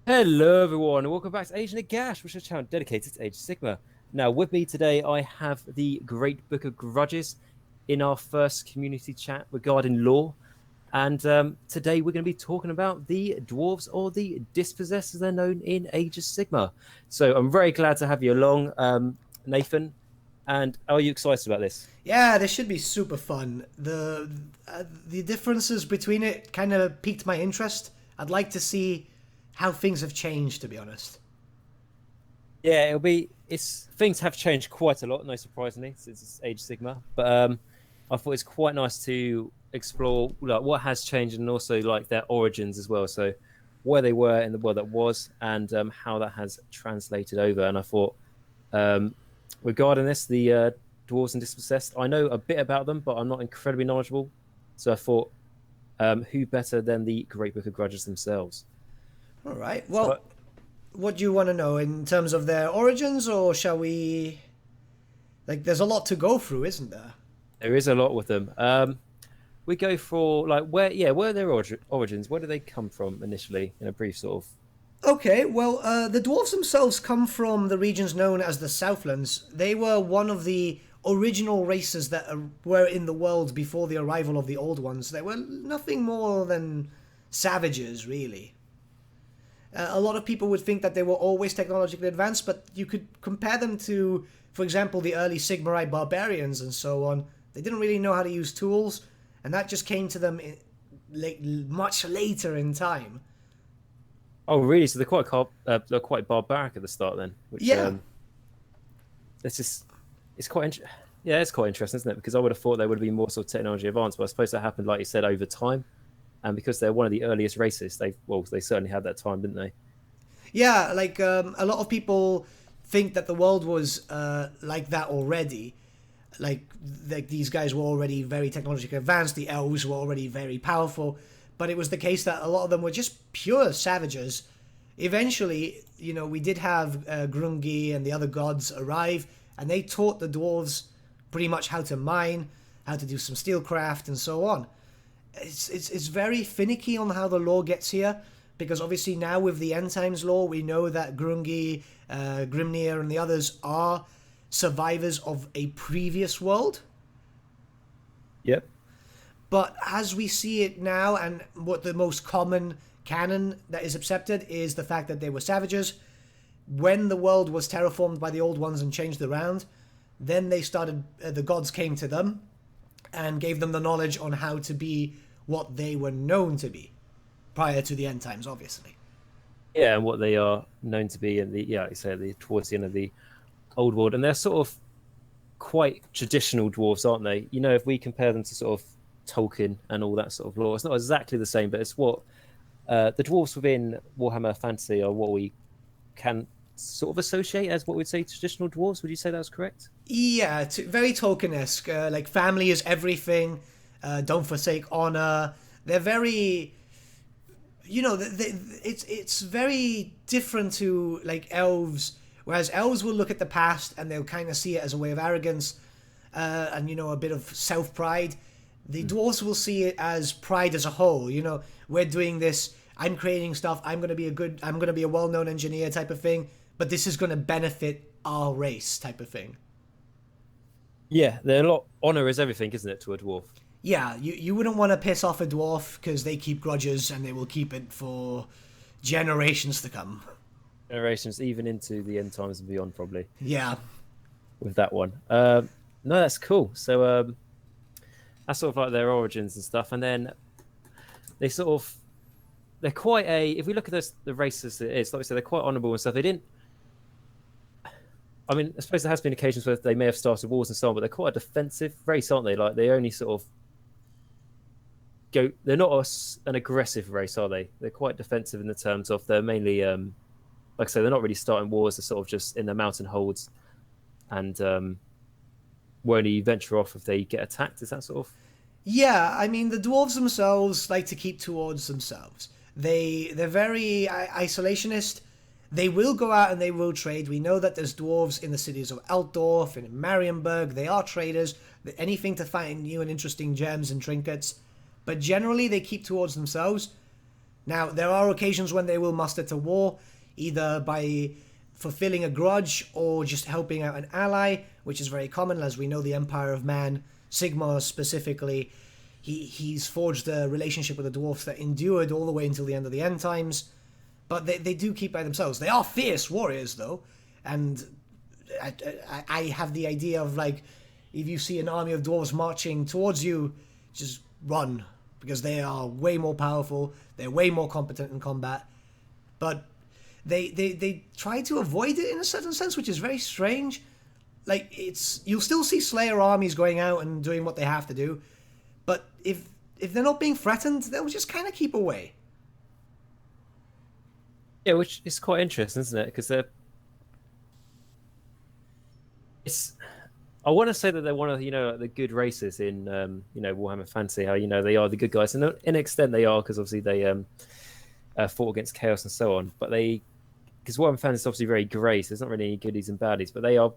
Hello, everyone, and welcome back to Age of Nagash, which is a channel dedicated to Age of Sigmar. Now, with me today, I have the Great Book of Grudges in our first community chat regarding lore. And today, we're going to be talking about the dwarves, or the dispossessed, as they're known in Age of Sigmar. So, I'm very glad to have you along, Nathan. And are you excited about this? Yeah, this should be super fun. The differences between it kind of piqued my interest. I'd like to see how things have changed, to be honest. Yeah, it'll be. It's things have changed quite a lot, no surprisingly, since it's Age of Sigmar. But I thought it's quite nice to explore like what has changed and also like their origins as well. So where they were in the world that was and how that has translated over. And I thought um, regarding this, the dwarves and dispossessed, I know a bit about them, but I'm not incredibly knowledgeable. So I thought, who better than the Great Book of Grudges themselves? All right. So Well, what do you want to know in terms of their origins, or shall we? Like, there's a lot to go through, isn't there? there is a lot with them. We go for like where are their origins? Where do they come from initially? In a brief sort of. Okay, well, the dwarves themselves come from the regions known as the Southlands. They were one of the original races that were in the world before the arrival of the Old Ones. They were nothing more than savages, really. A lot of people would think that they were always technologically advanced, but you could compare them to, for example, the early Sigmarite barbarians and so on. They didn't really know how to use tools, and that just came to them much later in time. Oh, really? So they're quite barbaric at the start then, which Yeah, it's just it's yeah, it's quite interesting, isn't it? Because I would have thought they would have been more sort of technology advanced, but I suppose that happened, like you said, over time. And because they're one of the earliest races, they certainly had that time, didn't they? yeah. Like a lot of people think that the world was like that already. Like these guys were already very technologically advanced. The elves were already very powerful, but it was the case that a lot of them were just pure savages. Eventually, we did have Grungi and the other gods arrive, and they taught the dwarves pretty much how to mine, how to do some steelcraft, and so on. It's very finicky on how the lore gets here, because obviously now with the end times lore, we know that Grungi, Grimnir, and the others are survivors of a previous world. Yep. But as we see it now, and what the most common canon that is accepted is the fact that they were savages. When the world was terraformed by the Old Ones and changed around, then they started. The gods came to them and gave them the knowledge on how to be what they were known to be prior to the end times, obviously. Yeah, and what they are known to be in the like I say towards the end of the old world, and they're sort of quite traditional dwarves, aren't they? If we compare them to sort of Tolkien and all that sort of lore, it's not exactly the same, but it's what the dwarves within Warhammer Fantasy are what we can sort of associate as what we'd say traditional dwarves. Would you say that was correct? Yeah, very Tolkien-esque. Like family is everything. Don't forsake honor. They're very, it's very different to like elves. Whereas elves will look at the past and they'll kind of see it as a way of arrogance, and a bit of self pride. The dwarves will see it as pride as a whole. We're doing this. I'm creating stuff. I'm gonna be a well-known engineer type of thing. But this is gonna benefit our race type of thing. Yeah, they're a lot. Honor is everything, isn't it, to a dwarf? Yeah, you wouldn't want to piss off a dwarf because they keep grudges and they will keep it for generations to come. Generations, even into the end times and beyond, probably Yeah. with that one. No, that's cool. So that's sort of like their origins and stuff, and then they sort of they're quite a. If we look at the races, it's like I said, they're quite honourable and stuff. They didn't. I mean, I suppose there has been occasions where they may have started wars and so on, but they're quite a defensive race, aren't they? Like they only sort of go. They're not an aggressive race, are they? They're quite defensive in the terms of they're mainly, like I say, they're not really starting wars. They're sort of just in their mountain holds, and will only venture off if they get attacked. Is that sort of? Yeah, I mean the dwarves themselves like to keep towards themselves. They're very isolationist. They will go out and they will trade. We know that there's dwarves in the cities of Altdorf and in Marienburg. They are traders. Anything to find new and interesting gems and trinkets. But generally they keep towards themselves. Now, there are occasions when they will muster to war, either by fulfilling a grudge or just helping out an ally, which is very common, as we know the Empire of Man, Sigmar specifically, he's forged a relationship with the dwarfs that endured all the way until the end of the end times. But they do keep by themselves. They are fierce warriors, though, and I have the idea of, like, if you see an army of dwarves marching towards you, just run, because they are way more powerful, they're way more competent in combat, but they try to avoid it in a certain sense, which is very strange. Like, you'll still see Slayer armies going out and doing what they have to do, but if they're not being threatened, they'll just kind of keep away. Yeah, which is quite interesting, isn't it? Because I want to say that they're one of the good races in Warhammer Fantasy. How they are the good guys, and in an extent they are, because obviously they fought against chaos and so on. But because Warhammer Fantasy is obviously very grey, so there's not really any goodies and baddies. But they are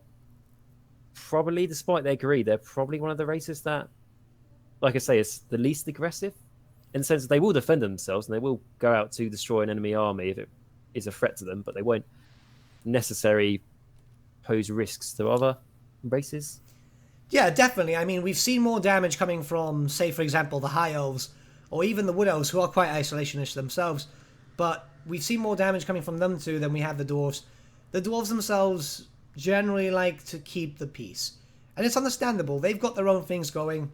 probably, despite their greed, they're probably one of the races that, like I say, is the least aggressive, in the sense that they will defend themselves and they will go out to destroy an enemy army if it is a threat to them, but they won't necessarily pose risks to other races. Yeah, definitely. I mean, we've seen more damage coming from, say, for example, the High Elves, or even the Wood Elves, who are quite isolationist themselves, but we've seen more damage coming from them too than we have the Dwarves. The Dwarves themselves generally like to keep the peace, and it's understandable. They've got their own things going.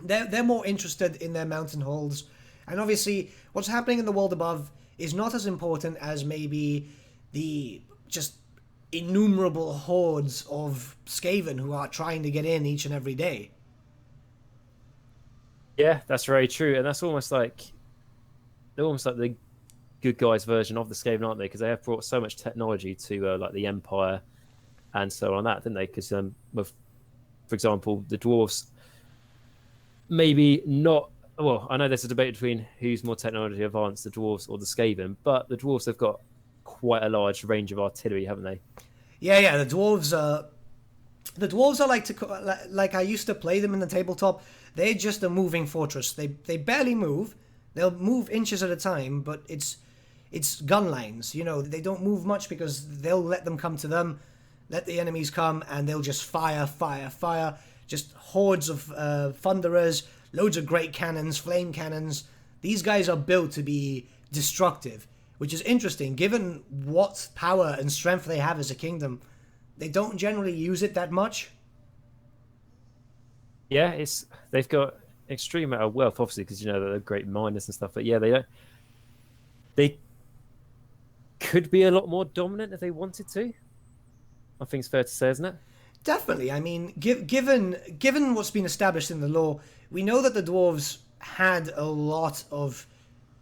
They're more interested in their mountain holds, and obviously what's happening in the world above is not as important as maybe the just innumerable hordes of Skaven who are trying to get in each and every day. Yeah, that's very true, and that's almost like the good guys version of the Skaven, aren't they? Because they have brought so much technology to like the Empire and so on, didn't they? Because for example, the dwarves maybe not. Well, I know there's a debate between who's more technology advanced, the dwarves or the Skaven, but the dwarves have got quite a large range of artillery, haven't they? Yeah. The dwarves are like I used to play them in the tabletop. They're just a moving fortress. They barely move. They'll move inches at a time, but it's gun lines. They don't move much because they'll let them come to them, let the enemies come, and they'll just fire. Just hordes of thunderers, loads of great cannons, flame cannons. These guys are built to be destructive, which is interesting given what power and strength they have as a kingdom. They don't generally use it that much. Yeah, they've got extreme amount of wealth, obviously, because they're great miners and stuff. But yeah, they could be a lot more dominant if they wanted to. I think it's fair to say, isn't it? Definitely. I mean, given what's been established in the lore, we know that the dwarves had a lot of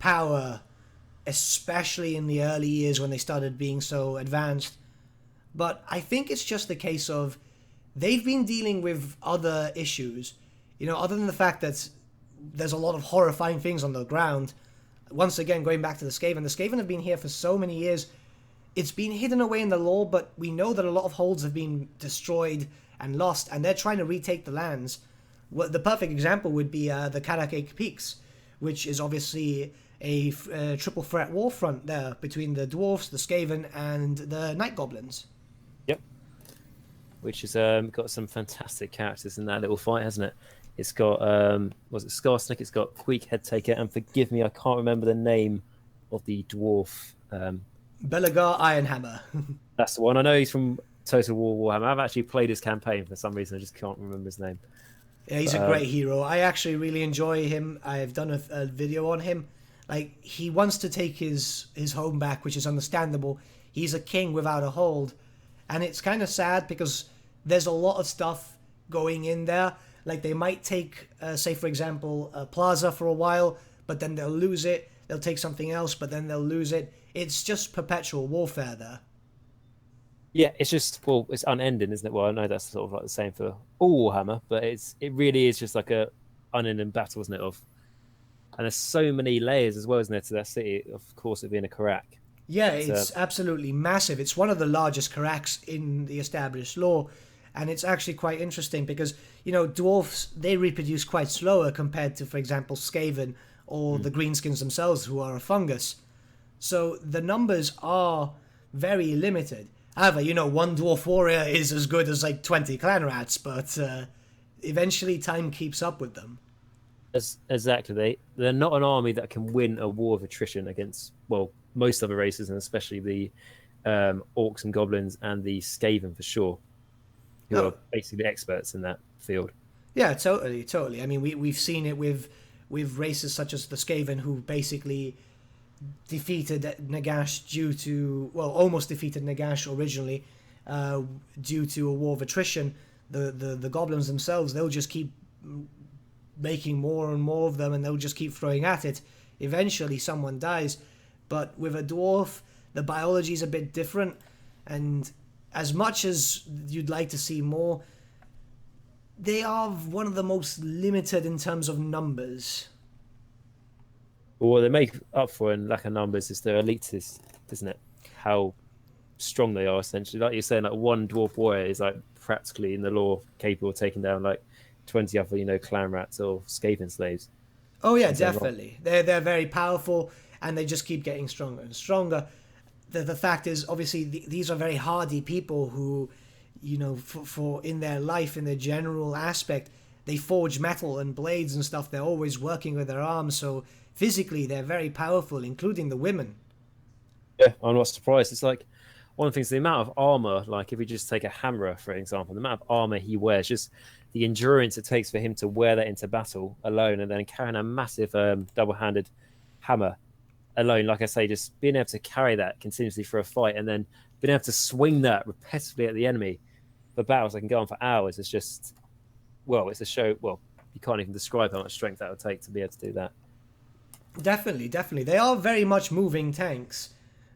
power, especially in the early years when they started being so advanced. But I think it's just a case of they've been dealing with other issues, other than the fact that there's a lot of horrifying things on the ground. Once again, going back to the Skaven have been here for so many years. It's been hidden away in the lore, but we know that a lot of holds have been destroyed and lost, and they're trying to retake the lands. Well, the perfect example would be the Karakake Peaks, which is obviously a triple threat war front there between the dwarves, the Skaven, and the Night Goblins. Yep. Which has got some fantastic characters in that little fight, hasn't it? It's got, was it Skarsnik? It's got Queek Headtaker, and forgive me, I can't remember the name of the dwarf. Belagar Ironhammer. That's the one. I know he's from Total War Warhammer. I've actually played his campaign for some reason. I just can't remember his name. Yeah, he's a great hero. I actually really enjoy him. I've done a video on him. Like, he wants to take his home back, which is understandable. He's a king without a hold. And it's kind of sad because there's a lot of stuff going in there. Like, they might take, say, for example, a plaza for a while, but then they'll lose it. They'll take something else, but then they'll lose it. It's just perpetual warfare there. Yeah, it's just, well, it's unending, isn't it? Well, I know that's sort of like the same for all Warhammer, but it really is just like a unending battle, isn't it? And there's so many layers as well, isn't there, to that city, of course, it being a Karak. Yeah, it's absolutely massive. It's one of the largest Karaks in the established lore, and it's actually quite interesting because, dwarfs, they reproduce quite slower compared to, for example, Skaven or the greenskins themselves, who are a fungus. So the numbers are very limited. However, one dwarf warrior is as good as like 20 clan rats, but eventually time keeps up with them. Exactly. They're not an army that can win a war of attrition against, well, most other races, and especially the orcs and goblins and the Skaven for sure, who are basically experts in that field. Yeah, totally. I mean, we've seen it with races such as the Skaven, who basically defeated Nagash almost defeated Nagash originally, due to a war of attrition. The goblins themselves, they'll just keep making more and more of them, and they'll just keep throwing at it. Eventually, someone dies. But with a dwarf, the biology is a bit different, and as much as you'd like to see more, they are one of the most limited in terms of numbers. Well, what they make up for in lack of numbers is their elites, isn't it? How strong they are, essentially. Like you're saying, like one dwarf warrior is like practically in the lore capable of taking down like 20 other, clan rats or Skaven slaves. Oh yeah, definitely. They're very powerful, and they just keep getting stronger and stronger. The fact is, obviously, these are very hardy people who, for in their life, in their general aspect, they forge metal and blades and stuff. They're always working with their arms, so physically they're very powerful, including the women. Yeah, I'm not surprised. It's like one of the things, the amount of armor, like if you just take a hammer, for example, the amount of armor he wears, just the endurance it takes for him to wear that into battle alone, and then carrying a massive double-handed hammer alone, like I say, just being able to carry that continuously for a fight, and then being able to swing that repetitively at the enemy for battles that can go on for hours. It's just, well, it's a show. Well, you can't even describe how much strength that would take to be able to do that. Definitely. They are very much moving tanks.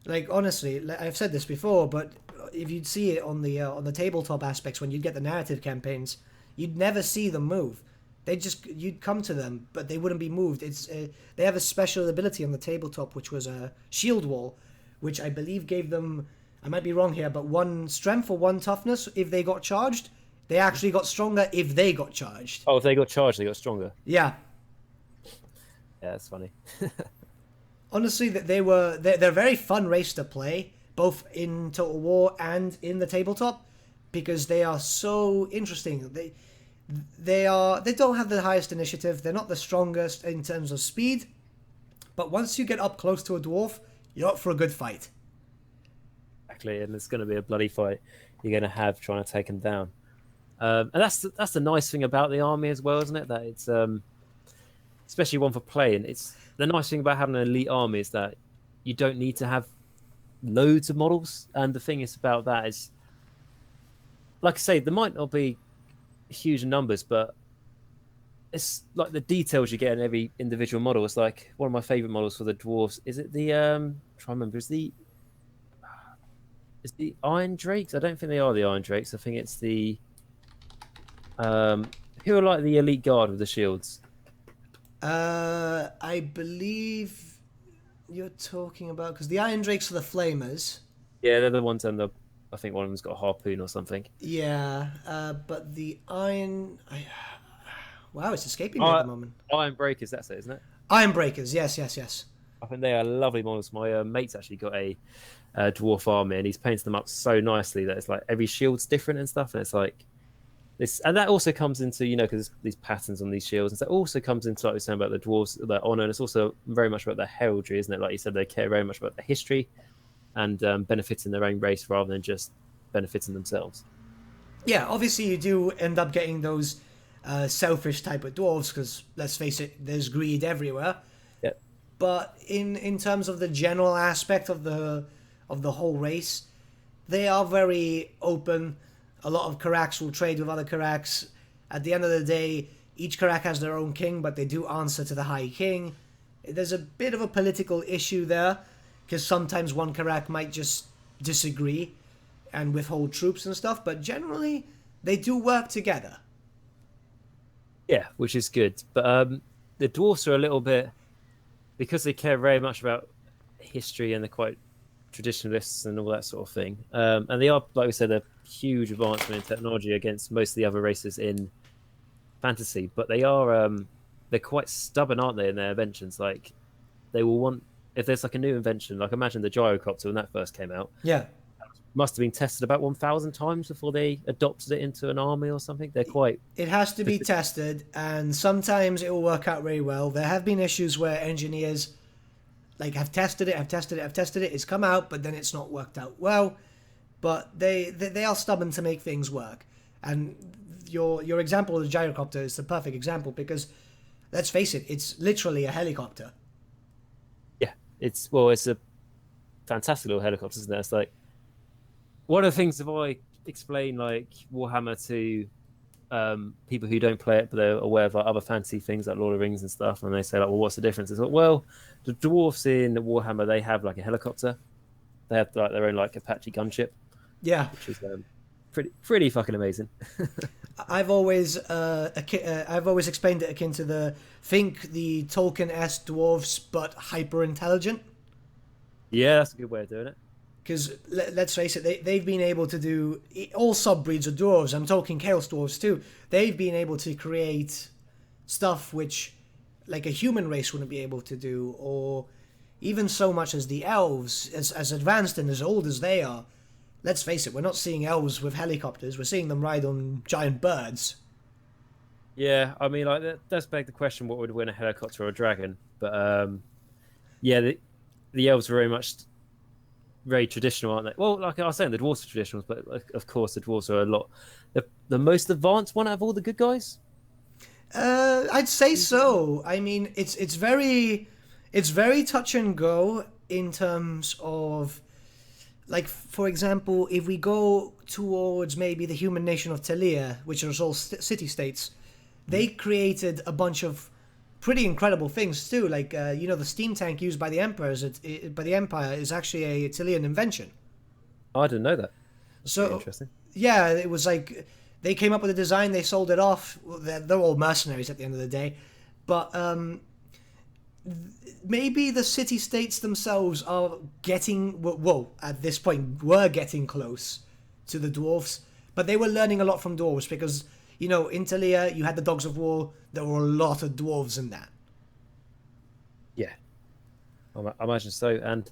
Like, honestly, I've said this before, but if you'd see it on the tabletop aspects, when you'd get the narrative campaigns, you'd never see them move. You'd come to them, but they wouldn't be moved. They have a special ability on the tabletop, which was a shield wall, which I believe gave them, I might be wrong here, but 1 strength or 1 toughness if they got charged. They actually got stronger if they got charged. Oh, if they got charged, they got stronger. Yeah. Yeah, that's funny. Honestly, they're a very fun race to play, both in Total War and in the tabletop, because they are so interesting. They don't have the highest initiative. They're not the strongest in terms of speed, but once you get up close to a dwarf, you're up for a good fight. Exactly, and it's going to be a bloody fight you're going to have trying to take them down. And that's the nice thing about the army as well, isn't it? That it's especially one for playing. It's the nice thing about having an elite army is that you don't need to have loads of models. And the thing is about that is, like I say, there might not be huge numbers, but it's like the details you get in every individual model. It's like one of my favorite models for the dwarves. Is it the try to remember? Is the Iron Drakes? I don't think they are the Iron Drakes. I think it's the who are like the elite guard with the shields. I believe you're talking about, because the Iron Drakes are the flamers. Yeah, they're the ones, and I think one of them's got a harpoon or something. Yeah, but the Iron... Wow, it's escaping me at the moment. Iron Breakers, that's it, isn't it? Iron Breakers, yes. I think they are lovely models. My mate's actually got a dwarf army, and he's painted them up so nicely that it's like every shield's different and stuff, and it's like this, and that also comes into, because these patterns on these shields, and so it also comes into, like we were saying about the dwarves, their honor, and it's also very much about their heraldry, isn't it? Like you said, they care very much about the history and benefiting their own race rather than just benefiting themselves. Yeah, obviously you do end up getting those selfish type of dwarves, because let's face it, there's greed everywhere. Yep. But in terms of the general aspect of the whole race, they are very open. A lot of Karaks will trade with other Karaks. At the end of the day, each Karak has their own king, but they do answer to the High King. There's a bit of a political issue there, because sometimes one Karak might just disagree and withhold troops and stuff, but generally they do work together. Yeah, which is good. But the dwarfs are a little bit, because they care very much about history and they're quite traditionalists and all that sort of thing. And they are, like we said, a huge advancement in technology against most of the other races in fantasy. But they are they're quite stubborn, aren't they, in their inventions? Like they will want if there's like a new invention, like imagine the gyrocopter when that first came out. Yeah. Must have been tested about 1,000 times before they adopted it into an army or something. They're quite. It has to be tested, and sometimes it will work out very well. There have been issues where engineers like have tested it, it's come out, but then it's not worked out well. But they are stubborn to make things work. And your example of the gyrocopter is the perfect example because let's face it, it's literally a helicopter. Yeah, it's a fantastic little helicopter, isn't it? It's like one of the things if I explain like Warhammer to people who don't play it but they're aware of like, other fantasy things like Lord of the Rings and stuff, and they say like, well, what's the difference? It's like, well, the dwarves in Warhammer, they have like a helicopter. They have like their own like Apache gunship. Yeah, which is pretty fucking amazing. I've always explained it akin to the Tolkien-esque dwarves but hyper intelligent. Yeah, that's a good way of doing it. Because let's face it, they've been able to do all subbreeds of dwarves. I'm talking chaos dwarves too. They've been able to create stuff which, like a human race wouldn't be able to do, or even so much as the elves, as advanced and as old as they are. Let's face it, we're not seeing elves with helicopters. We're seeing them ride on giant birds. Yeah, I mean, like that does beg the question: what would win, a helicopter or a dragon? But yeah, the elves are very traditional, aren't they? Well, like I was saying, the dwarves are traditional, but like, of course, the dwarves are a lot the most advanced one out of all the good guys. I'd say so. I mean, it's very touch and go in terms of. Like, for example, if we go towards maybe the human nation of Talia, which are all city-states, they created a bunch of pretty incredible things too. Like, the steam tank used by the emperors, by the Empire, is actually a Talian invention. Oh, I didn't know that. That's so interesting. Yeah, it was like they came up with a design, they sold it off. They're all mercenaries at the end of the day, but maybe the city-states themselves are getting, at this point, were getting close to the dwarves, but they were learning a lot from dwarves because, in Talia, you had the Dogs of War, there were a lot of dwarves in that. Yeah, I imagine so. And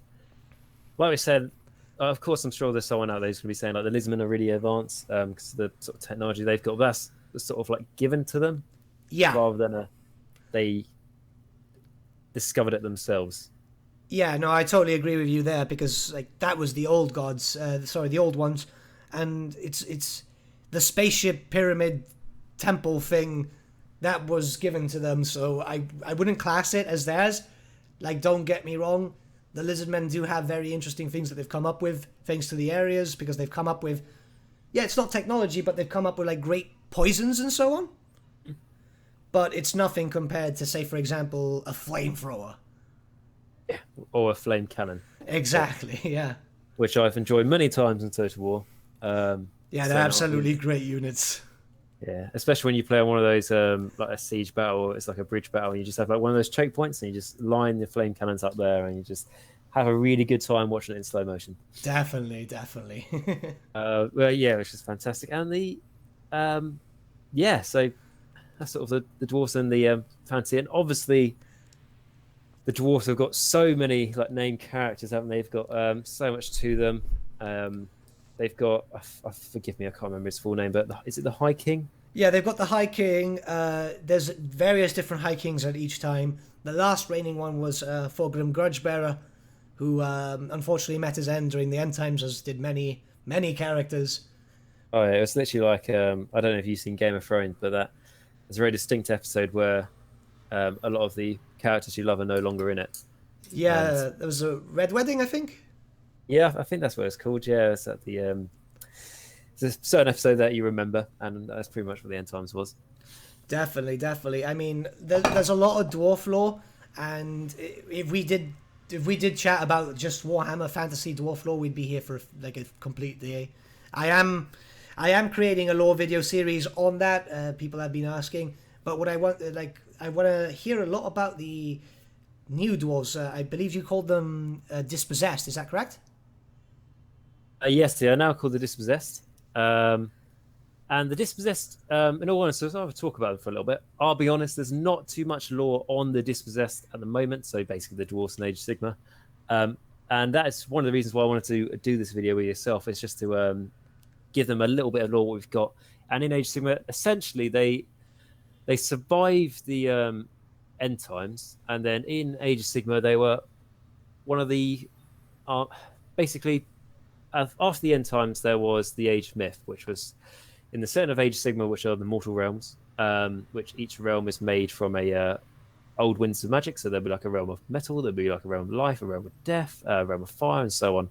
like we said, of course, I'm sure there's someone out there who's going to be saying, like, the Lisbon are really advanced because the sort of technology they've got, that's sort of, like, given to them. Yeah. Rather than they discovered it themselves. Yeah, no, I totally agree with you there because like that was the old gods, the old ones, and it's the spaceship pyramid temple thing that was given to them. So I wouldn't class it as theirs. Like, don't get me wrong, the lizardmen do have very interesting things that they've come up with thanks to the areas because they've come up with, it's not technology, but they've come up with like great poisons and so on. But it's nothing compared to, say, for example, a flamethrower. Yeah, or a flame cannon. Exactly, yeah. Which I've enjoyed many times in Total War. Yeah, they're absolutely great units. Yeah, especially when you play on one of those, like a siege battle, or it's like a bridge battle, and you just have like one of those choke points, and you just line the flame cannons up there, and you just have a really good time watching it in slow motion. Definitely. Well, yeah, which is fantastic. And so that's sort of the dwarves and the fantasy, and obviously the dwarves have got so many like named characters, haven't they? They've got so much to them. They've got, forgive me, I can't remember his full name, but is it the High King? Yeah, they've got the High King. There's various different High Kings at each time. The last reigning one was Thorgrim Grudgebearer, who unfortunately met his end during the end times, as did many characters. Oh, yeah, it was literally like I don't know if you've seen Game of Thrones, but there's a very distinct episode where a lot of the characters you love are no longer in it. Yeah, there was a Red Wedding, I think. Yeah, I think that's what it's called. Yeah, it's at the there's a certain episode that you remember, and that's pretty much what the end times was. Definitely. I mean, there's a lot of dwarf lore, and if we did chat about just Warhammer Fantasy dwarf lore, we'd be here for like a complete day. I am creating a lore video series on that. People have been asking, but what I want to hear a lot about the new dwarves. I believe you called them Dispossessed. Is that correct? Yes, they are now called the Dispossessed. And And the Dispossessed, in all honesty, I'll talk about them for a little bit. I'll be honest, there's not too much lore on the Dispossessed at the moment. So basically, the Dwarves and Age of Sigmar. And that is one of the reasons why I wanted to do this video with yourself, is just to give them a little bit of lore what we've got. And in Age of Sigmar, essentially, they survived the end times. And then in Age of Sigmar, they were one of the basically after the end times, there was the Age of Myth, which was in the center of Age of Sigmar, which are the mortal realms, which each realm is made from a old winds of magic. So there'll be like a realm of metal, there'll be like a realm of life, a realm of death, a realm of fire, and so on.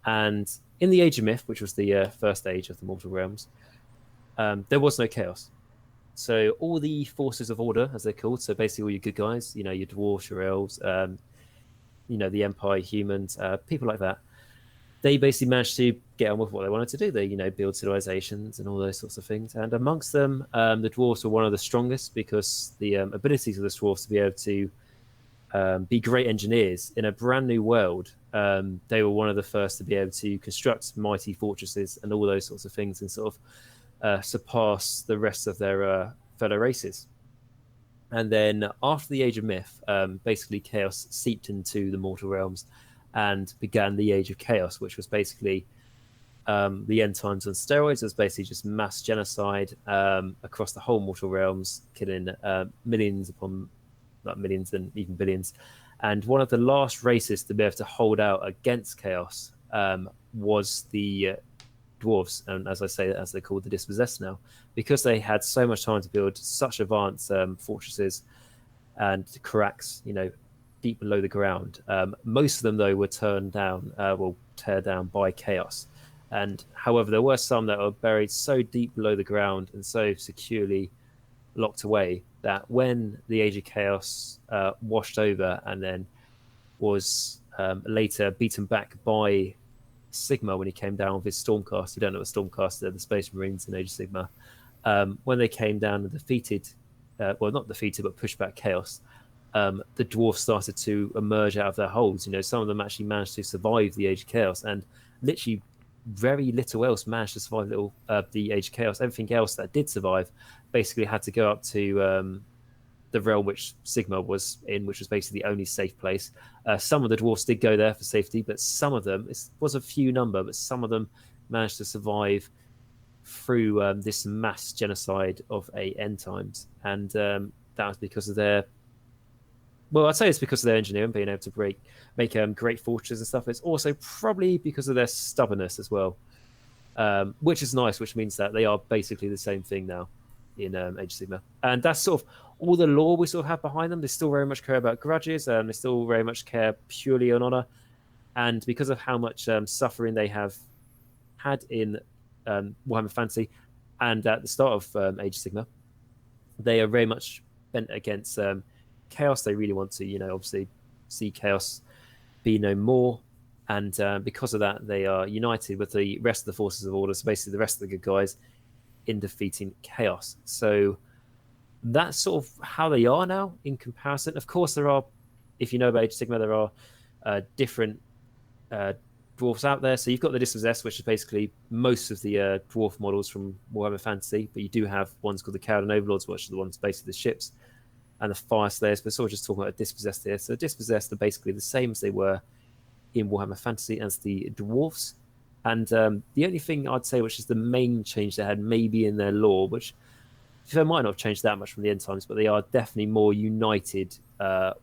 And in the Age of Myth, which was the first age of the mortal realms, there was no chaos. So all the forces of order, as they're called, so basically all your good guys, your dwarves, your elves, the Empire, humans, people like that, they basically managed to get on with what they wanted to do. They, build civilizations and all those sorts of things. And amongst them, the dwarves were one of the strongest, because the abilities of the dwarves to be able to be great engineers in a brand new world. They were one of the first to be able to construct mighty fortresses and all those sorts of things, and sort of surpass the rest of their fellow races. And then after the Age of Myth, basically chaos seeped into the mortal realms and began the Age of Chaos, which was basically the end times on steroids. It was basically just mass genocide across the whole mortal realms, killing millions upon millions and even billions. And one of the last races to be able to hold out against chaos was the dwarves, and as I say, as they're called, the Dispossessed now, because they had so much time to build such advanced fortresses and cracks, deep below the ground. Most of them, though, were tear down by chaos. And however, there were some that were buried so deep below the ground and so securely locked away that when the Age of Chaos washed over and then was later beaten back by Sigmar when he came down with his Stormcast. You don't know what Stormcast are, the Space Marines in Age of Sigmar. When they came down and defeated, not defeated, but pushed back chaos, the dwarves started to emerge out of their holes. Some of them actually managed to survive the Age of Chaos, and literally very little else managed to survive the Age of Chaos. Everything else that did survive basically had to go up to the realm which Sigmar was in, which was basically the only safe place. Some of the dwarves did go there for safety, but some of them, it was a few number, but some of them managed to survive through this mass genocide of end times. And that was because of their, I'd say it's because of their engineering, being able to make great fortresses and stuff. It's also probably because of their stubbornness as well, which is nice, which means that they are basically the same thing now in Age of Sigmar. And that's sort of all the lore we sort of have behind them. They still very much care about grudges, and they still very much care purely on honor. And because of how much suffering they have had in Warhammer Fantasy and at the start of Age of Sigmar, they are very much bent against chaos. They really want to, obviously see chaos be no more. And because of that, they are united with the rest of the forces of order, so basically the rest of the good guys, in defeating chaos. So that's sort of how they are now in comparison. Of course, there are, if you know about Age of Sigmar, there are different dwarfs out there. So you've got the Dispossessed, which is basically most of the dwarf models from Warhammer Fantasy, but you do have ones called the Cowden Overlords, which are the ones basically the ships, and the Fire Slayers. But sort of just talking about Dispossessed here. So Dispossessed are basically the same as they were in Warhammer Fantasy as the dwarves. And the only thing I'd say, which is the main change they had maybe in their lore, which they might not have changed that much from the end times, but they are definitely more united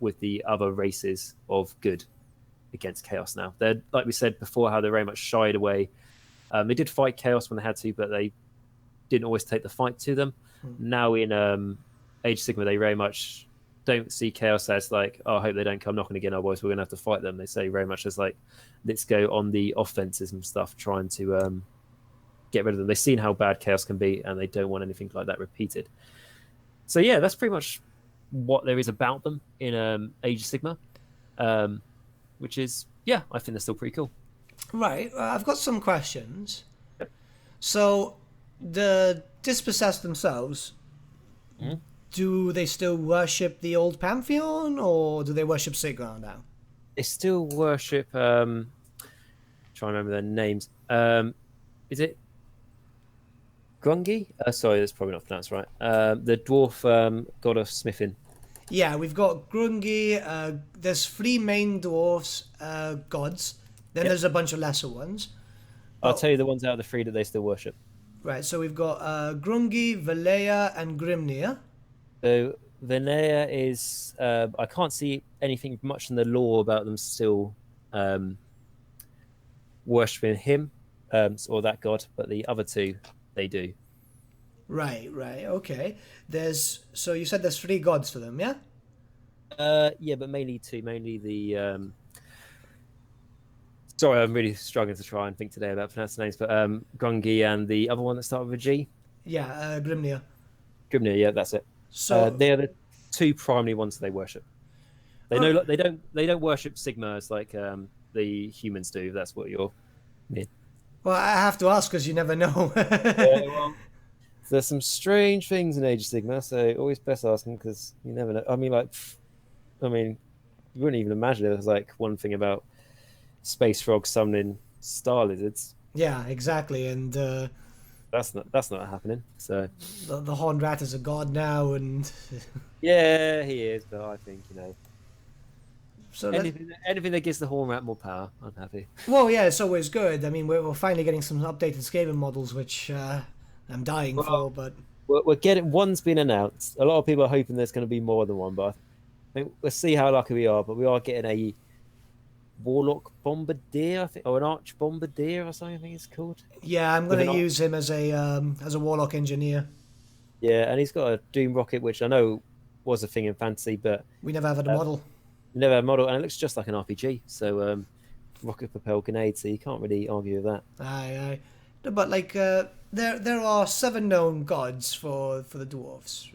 with the other races of good against chaos now. They're, like we said before, how they very much shied away. They did fight chaos when they had to, but they didn't always take the fight to them. Now in Age of Sigmar, they very much don't see chaos as like, oh, I hope they don't come knocking again, otherwise we're going to have to fight them. They say very much as like, let's go on the offenses and stuff, trying to get rid of them. They've seen how bad chaos can be, and they don't want anything like that repeated. So yeah, that's pretty much what there is about them in Age of Sigmar, which is, yeah, I think they're still pretty cool. Right, I've got some questions. Yep. So the Dispossessed themselves, do they still worship the old Pantheon, or do they worship Sigmar now? They still worship, trying to remember their names. Is it Grungy. Sorry, that's probably not pronounced right. The dwarf god of smithing. Yeah, we've got Grungy. There's three main dwarves gods. Then Yep. there's a bunch of lesser ones. I'll But tell you the ones out of the three that they still worship. right, so we've got Grungy, Velea, and Grimnir. So Venea is I can't see anything much in the lore about them still worshipping him or that god, but the other two they do. Right, right, okay. There's so you said there's three gods for them, yeah? Yeah, but mainly two. Mainly the sorry, I'm really struggling to try and think today about pronouncing names, but Grungy and the other one that started with a G. Yeah, Grimnir. Grimnir, yeah, that's it. So, They're the two primary ones that they worship. They uh, know they don't worship Sigmars like the humans do. If that's what you're. Yeah. well, I have to ask because you never know. Yeah, well, there's some strange things in Age of Sigmar, so always best asking because you never know. I mean, like, I mean, you wouldn't even imagine it was like one thing about space frogs summoning star lizards. Yeah, exactly. And That's not happening. So the horned rat is a god now, and yeah, he is, but I think so anything that gives the horn rat more power, I'm happy. well, yeah, it's always good. I mean, we're finally getting some updated scaling models, which I'm dying Well, for. But we're getting one's been announced. A lot of people are hoping there's going to be more than one, but I think we'll see how lucky we are. But we are getting a warlock bombardier, I think, or an arch bombardier or something. I think it's called. yeah, I'm With gonna an use him as a warlock engineer. Yeah, and he's got a doom rocket, which I know was a thing in fantasy, but We never have had a model. never had a model, and it looks just like an RPG. So rocket propelled grenade, so you can't really argue with that. Aye, aye. No, but like, there are seven known gods for the dwarves.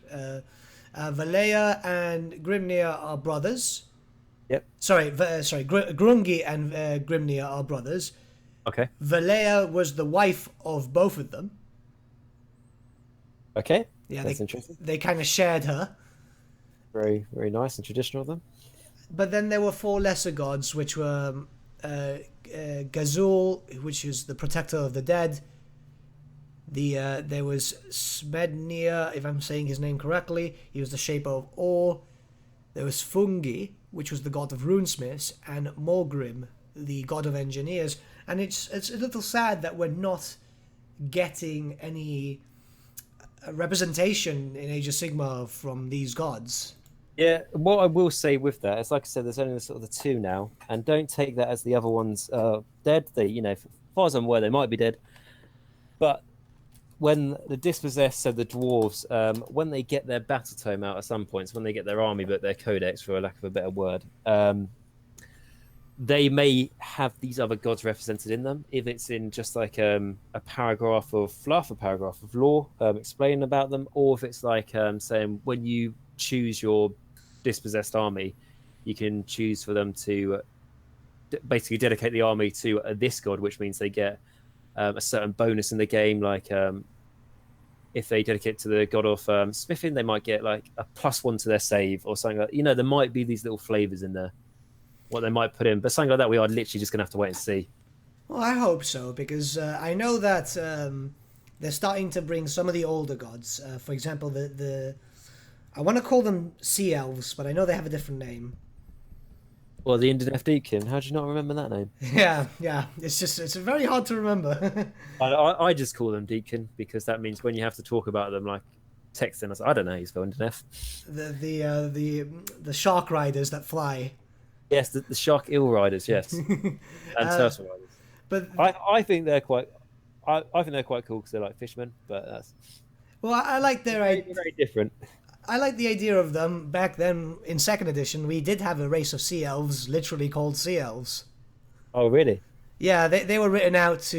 Valea and Grimnir are brothers. Yep. Grungi and Grimnir are brothers. Okay. Valea was the wife of both of them. Okay. Yeah, That's interesting. they kind of shared her. Very, very nice and traditional of them. But then there were four lesser gods, which were Gazul, which is the protector of the dead. There was Smednir, if I'm saying his name correctly. He was the shaper of ore. There was Fungi, which was the god of runesmiths, and Morgrim, the god of engineers. And it's a little sad that we're not getting any representation in Age of Sigmar from these gods. Yeah, what I will say with that is, like I said, there's only sort of the two now, and don't take that as the other ones are dead. They, as far as I'm aware, they might be dead. But when the dispossessed, so the dwarves, when they get their battle tome out at some points, when they get their army book, their codex, for a lack of a better word, they may have these other gods represented in them. If it's in just like a paragraph of fluff, a paragraph of lore explaining about them, or if it's like saying when you choose your dispossessed army, you can choose for them to basically dedicate the army to this god, which means they get a certain bonus in the game. Like if they dedicate to the god of smithing, they might get like a +1 to their save or something like that. There might be these little flavors in there, what they might put in, but something like that we are literally just gonna have to wait and see. Well, I hope so, because I know that they're starting to bring some of the older gods. For example, the I want to call them sea elves, but I know they have a different name. Well, the Indenef Deacon, how do you not remember that name? Yeah. It's very hard to remember. I just call them Deacon because that means when you have to talk about them, like texting us, I don't know how you spell Indenef. The shark riders that fly. Yes, the shark eel riders, yes, and turtle riders. But I think they're quite. I think they're quite cool because they're like fishermen, but that's well, I like their very different. I like the idea of them. Back then, in second edition, we did have a race of sea elves, literally called sea elves. Oh, really? Yeah, they were written out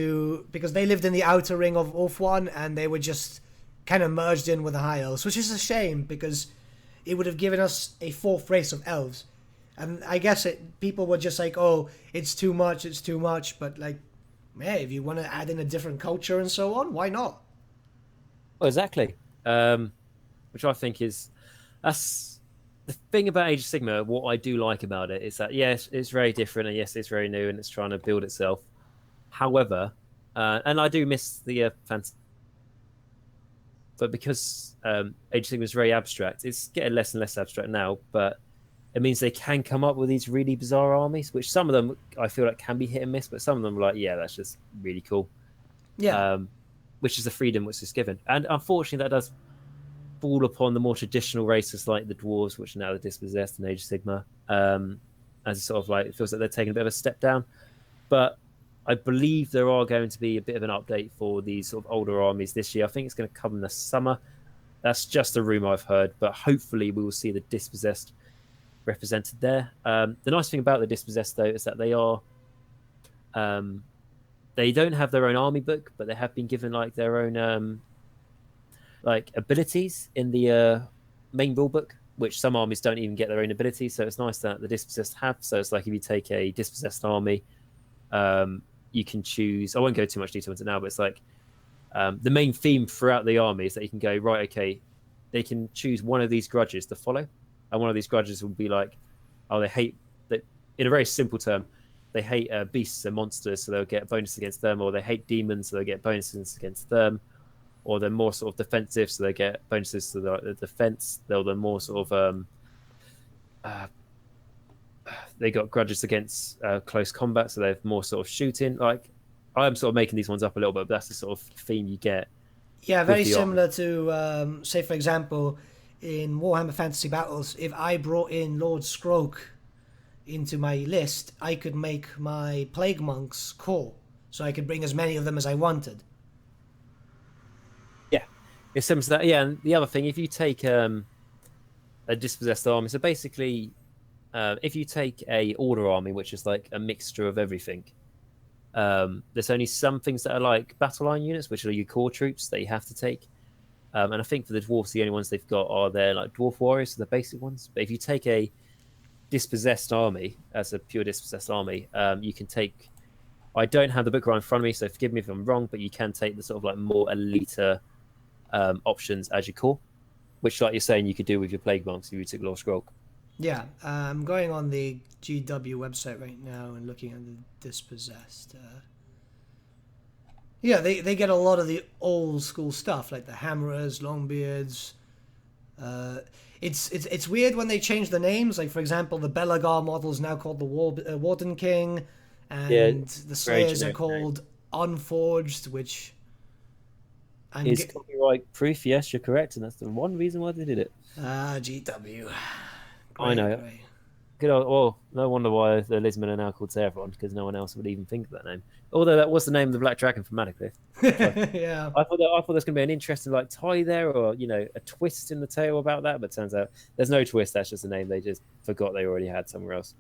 because they lived in the outer ring of Ulthuan, and they were just kind of merged in with the high elves, which is a shame because it would have given us a fourth race of elves. And I guess people were just like, oh, it's too much, but like, hey, if you want to add in a different culture and so on, why not? Well, exactly. Which I think that's the thing about Age of Sigmar. What I do like about it is that yes, it's very different, and yes, it's very new, and it's trying to build itself. However, and I do miss the fantasy but because Age of Sigmar is very abstract, it's getting less and less abstract now. But it means they can come up with these really bizarre armies, which some of them I feel like can be hit and miss, but some of them are like, yeah, that's just really cool. Yeah. Which is the freedom which is given. And unfortunately, that does fall upon the more traditional races like the dwarves, which are now the dispossessed in Age of Sigmar. As it's sort of like, it feels like they're taking a bit of a step down. But I believe there are going to be a bit of an update for these sort of older armies this year. I think it's going to come in the summer. That's just a rumor I've heard, but hopefully we will see the dispossessed represented there. The nice thing about the dispossessed, though, is that they are they don't have their own army book, but they have been given like their own like abilities in the main rule book, which some armies don't even get their own abilities. So it's nice that the dispossessed have. So it's like if you take a dispossessed army, you can choose. I won't go too much detail into it now, but it's like the main theme throughout the army is that you can go right. Okay, they can choose one of these grudges to follow, and one of these grudges will be like, oh, they hate that. In a very simple term, they hate beasts and monsters, so they'll get bonuses against them, or they hate demons, so they'll get bonuses against them, or they're more sort of defensive, so they get bonuses to the defense. They're more sort of they got grudges against close combat, so they're more sort of shooting. Like I'm sort of making these ones up a little bit, but that's the sort of theme you get. Yeah, very similar to, say, for example, in Warhammer Fantasy Battles, if I brought in Lord Skroak into my list, I could make my Plague Monks core, so I could bring as many of them as I wanted. Yeah, it's similar to that. Yeah, and the other thing, if you take a dispossessed army, so basically, if you take a order army, which is like a mixture of everything, there's only some things that are like battle line units, which are your core troops that you have to take. And I think for the dwarves, the only ones they've got are their like dwarf warriors, so the basic ones. But if you take a dispossessed army as a pure dispossessed army, you can take. I don't have the book right in front of me, so forgive me if I'm wrong, but you can take the sort of like more elite options as your core, which, like you're saying, you could do with your plague monks if you took Lord Skroak. Yeah, I'm going on the GW website right now and looking at the dispossessed. Yeah, they get a lot of the old school stuff, like the Hammerers, Longbeards. It's weird when they change the names. Like, for example, the Belagar model is now called the Warden King, and the Slayers are called Unforged, which... Is copyright proof, yes, you're correct, and that's the one reason why they did it. GW. Great, I know. Great. Good old, well, no wonder why the Lisman are now called Saffron, because no one else would even think of that name. Although that was the name of the Black Dragon from Manacliffe. Yeah. I thought there's going to be an interesting like tie there, or a twist in the tale about that, but turns out there's no twist. That's just a name they just forgot they already had somewhere else.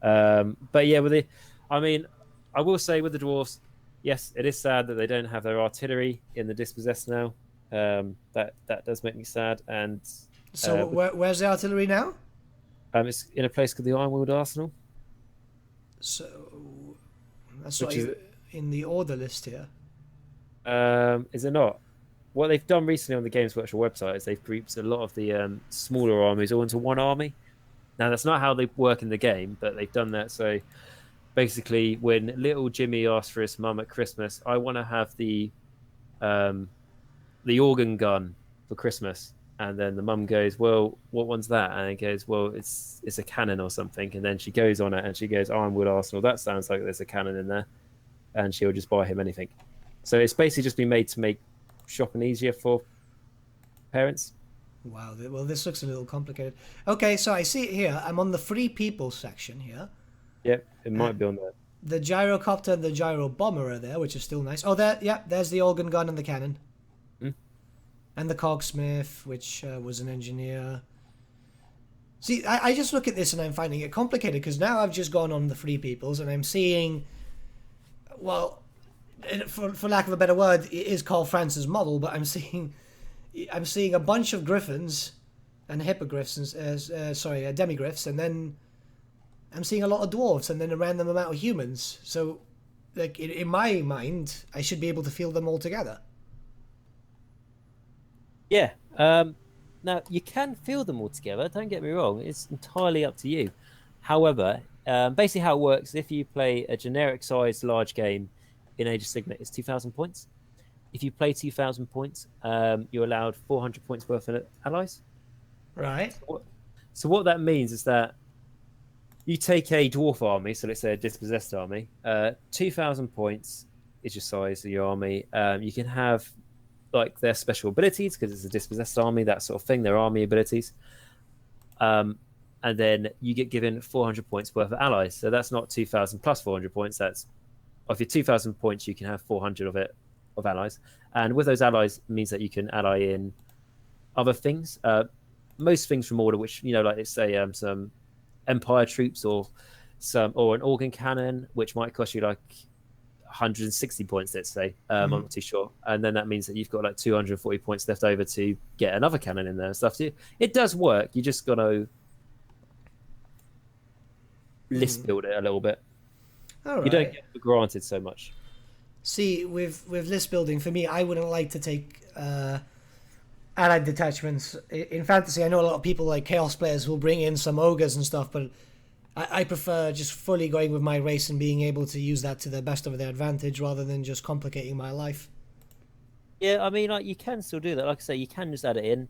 But yeah, I will say with the dwarves, yes, it is sad that they don't have their artillery in the dispossessed now. That does make me sad. And so where's the artillery now? It's in a place called the Ironwood Arsenal. So that's not in the order list here. Is it not? What they've done recently on the Games Workshop website is they've grouped a lot of the smaller armies all into one army. Now that's not how they work in the game, but they've done that. So basically, when little Jimmy asks for his mum at Christmas, I want to have the organ gun for Christmas. And then the mum goes, well, what one's that? And it goes, well, it's a cannon or something. And then she goes on it and she goes, Ironwood Arsenal. That sounds like there's a cannon in there. And she'll just buy him anything. So it's basically just been made to make shopping easier for parents. Wow. Well, this looks a little complicated. Okay, so I see it here. I'm on the Free People section here. Yep, it might be on there. The gyrocopter and the gyro bomber are there, which is still nice. Oh, there's the organ gun and the cannon. And the cogsmith, which was an engineer. See, I just look at this and I'm finding it complicated because now I've just gone on the Free Peoples and I'm seeing, well, for lack of a better word, it is Carl Francis model, but I'm seeing a bunch of griffins and hippogriffs and demigriffs, and then I'm seeing a lot of dwarves and then a random amount of humans. So, like in my mind, I should be able to field them all together. Yeah. Now, you can field them all together. Don't get me wrong. It's entirely up to you. However, basically how it works, if you play a generic-sized large game in Age of Sigmar, it's 2,000 points. if you play 2,000 points, you're allowed 400 points worth of allies. Right. So what that means is that you take a dwarf army, so let's say a dispossessed army, 2,000 points is your size of your army. You can have like their special abilities because it's a dispossessed army, that sort of thing, their army abilities. And then you get given 400 points worth of allies. So that's not 2,000 plus 400 points. That's of your 2,000 points, you can have 400 of it of allies. And with those allies means that you can ally in other things. Most things from order, which like let's say some Empire troops or an organ cannon, which might cost you like 160 points, let's say. I'm not too sure. And then that means that you've got like 240 points left over to get another cannon in there and stuff. So it does work. You just got to list build it a little bit. All right. You don't get for granted so much. See, with list building, for me, I wouldn't like to take allied detachments. In fantasy, I know a lot of people like chaos players will bring in some ogres and stuff, but I prefer just fully going with my race and being able to use that to the best of their advantage rather than just complicating my life. Yeah, I mean, like you can still do that. Like I say, you can just add it in,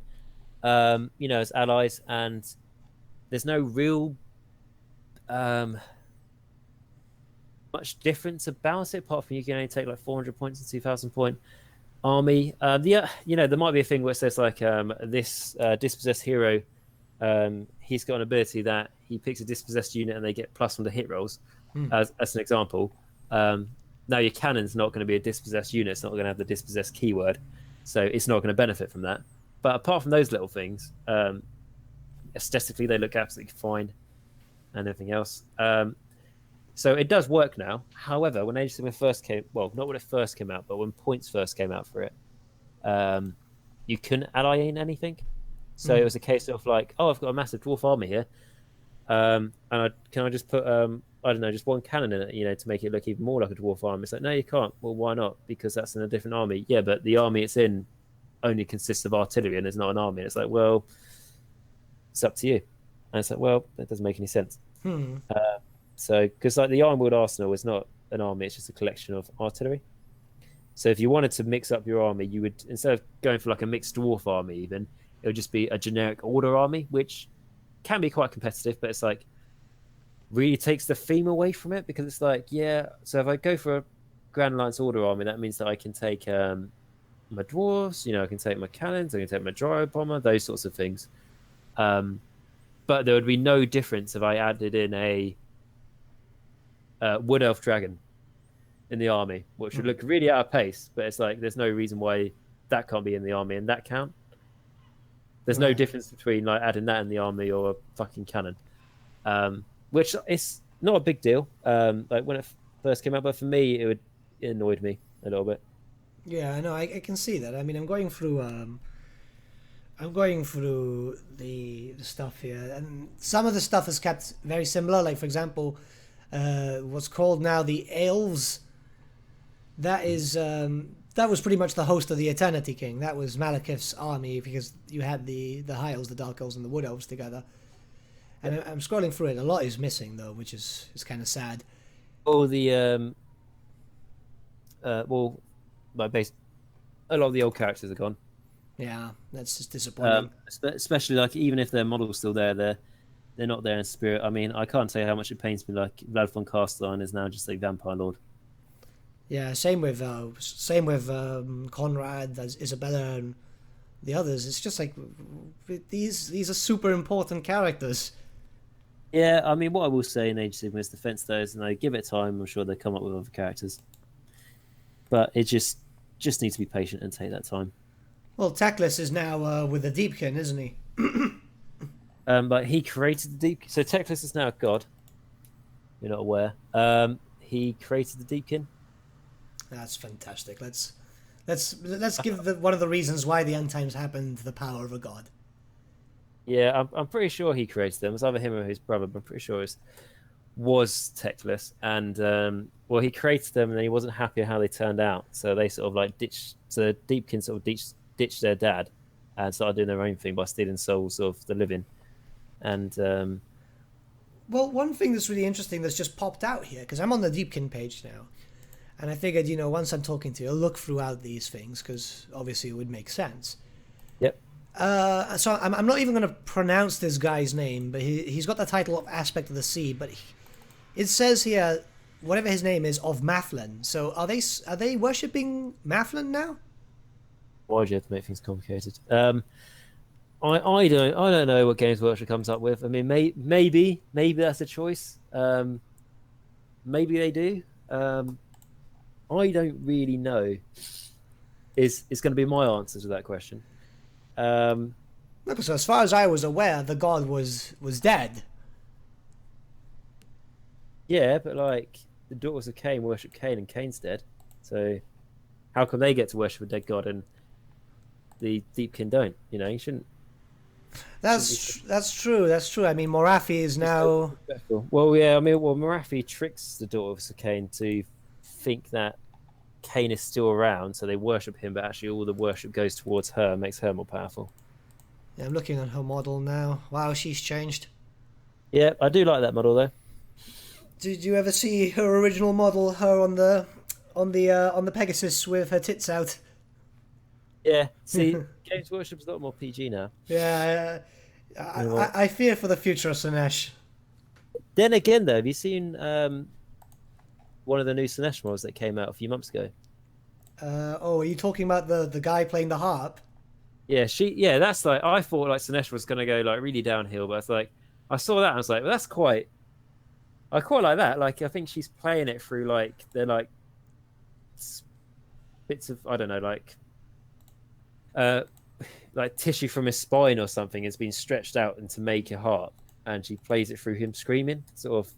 as allies, and there's no real much difference about it, apart from you can only take like 400 points and 2,000 point army. There might be a thing where it says like this dispossessed hero, he's got an ability that he picks a dispossessed unit and they get plus on the hit rolls, as an example. Now your cannon's not going to be a dispossessed unit; it's not going to have the dispossessed keyword, so it's not going to benefit from that. But apart from those little things, aesthetically they look absolutely fine, and everything else. So it does work now. However, when Age of Sigmar first came, well, not when it first came out, but when points first came out for it, you couldn't ally in anything. So it was a case of like, oh, I've got a massive dwarf army here, and can I just put I don't know, just one cannon in it, to make it look even more like a dwarf army? It's like, no, you can't. Well, why not? Because that's in a different army. Yeah, but the army it's in only consists of artillery and it's not an army. And it's like, well, it's up to you. And it's like, well, that doesn't make any sense. So, because like the Ironwood Arsenal is not an army, it's just a collection of artillery. So if you wanted to mix up your army, you would, instead of going for like a mixed dwarf army even, it would just be a generic order army, which can be quite competitive, but it's like really takes the theme away from it, because it's like, yeah, so if I go for a Grand Alliance order army, that means that I can take my dwarves, I can take my cannons, I can take my gyro bomber, those sorts of things. But there would be no difference if I added in a wood elf dragon in the army, which would look really out of pace, but it's like there's no reason why that can't be in the army and that count. There's no difference between like adding that in the army or a fucking cannon, which is not a big deal. Like when it first came out, but for me, it annoyed me a little bit. Yeah, I know. I can see that. I mean, I'm going through the stuff here, and some of the stuff is kept very similar. Like for example, what's called now the elves. That is that was pretty much the host of the Eternity King. That was Malekith's army, because you had the High Elves, the Dark Elves, and the Wood Elves together. And I'm scrolling through it. A lot is missing though, which is kind of sad. All the a lot of the old characters are gone. Yeah, that's just disappointing. Especially like even if their model's still there, they're not there in spirit. I mean, I can't tell you how much it pains me. Like Vlad von Castellan is now just a vampire lord. Yeah, same with Conrad, Isabella, and the others. It's just like these are super important characters. Yeah, I mean, what I will say in Age of Sigmar is defense those, and they give it time. I'm sure they come up with other characters, but it just needs to be patient and take that time. Well, Teclis is now with the Deepkin, isn't he? But he created the Deep. So Teclis is now a god. You're not aware. He created the Deepkin. That's fantastic. Let's give one of the reasons why the end times happened the power of a god. Yeah, I'm pretty sure he created them. It was either him or his brother, but I'm pretty sure it was Teclis. And he created them, and then he wasn't happy how they turned out. So they sort of like ditched. So the Deepkin sort of ditched their dad and started doing their own thing by stealing souls of the living. And well, one thing that's really interesting that's just popped out here, because I'm on the Deepkin page now, And I figured, you know, once I'm talking to you, I'll look throughout these things because obviously it would make sense. Yep. So I'm not even going to pronounce this guy's name, but he's got the title of Aspect of the Sea. But it says here, whatever his name is, of Mathlin. So are they worshipping Mathlin now? Why do you have to make things complicated? I don't know what Games Workshop comes up with. I mean, maybe that's a choice. Maybe they do. I don't really know. Is going to be my answer to that question. Look, so as far as I was aware, the god was dead. Yeah, but like the daughters of Cain worship Cain, and Cain's dead. So how come they get to worship a dead god and the Deepkin don't? You know, you shouldn't. That's true. That's true. I mean, Morathi is now. Well, yeah. I mean, Morathi tricks the daughters of Cain to think that Cain is still around, so they worship him, but actually all the worship goes towards her, makes her more powerful. Yeah, I'm looking at her model now. Wow, she's changed. Yeah, I do like that model though. Did you ever see her original model? Her on the Pegasus with her tits out. Yeah. See, Games Workshop's a lot more PG now. Yeah, I fear for the future of Sinesh. Then again, though, have you seen one of the new Sinesh models that came out a few months ago? Are you talking about the guy playing the harp? Yeah, that's like, I thought like Sinesh was gonna go like really downhill, but it's like I saw that and I was like, well, I quite like that. Like I think she's playing it through like they're like bits of, I don't know, like tissue from his spine or something has been stretched out and to make a harp, and she plays it through him screaming, sort of.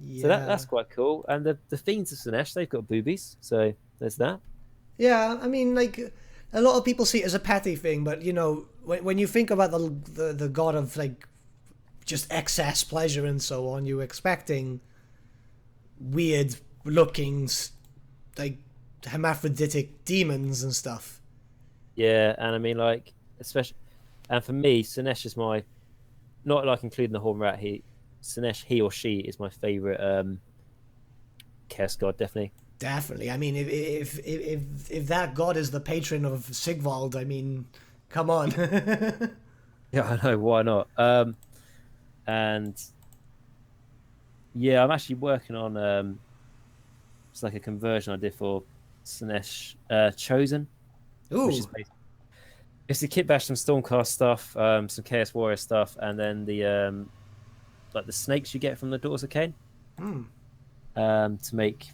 Yeah. So that's quite cool. And the Fiends of Sinesh, they've got boobies, so there's that. Yeah, I mean, like a lot of people see it as a petty thing, but you know, when you think about the god of like just excess pleasure and so on, you're expecting weird looking like hermaphroditic demons and stuff. Yeah, and I mean, like, especially, and for me, Sinesh is my, not like including the Horn Rat. Sinesh, he or she is my favorite chaos god, definitely. Definitely. I mean, if that god is the patron of Sigvald, I mean, come on. Yeah, I know. Why not? And yeah, I'm actually working on it's like a conversion I did for Sinesh Chosen. Ooh. Which is it's the kit bash, some Stormcast stuff, some Chaos Warrior stuff, and then the like the snakes you get from the Daughters of Cain. To make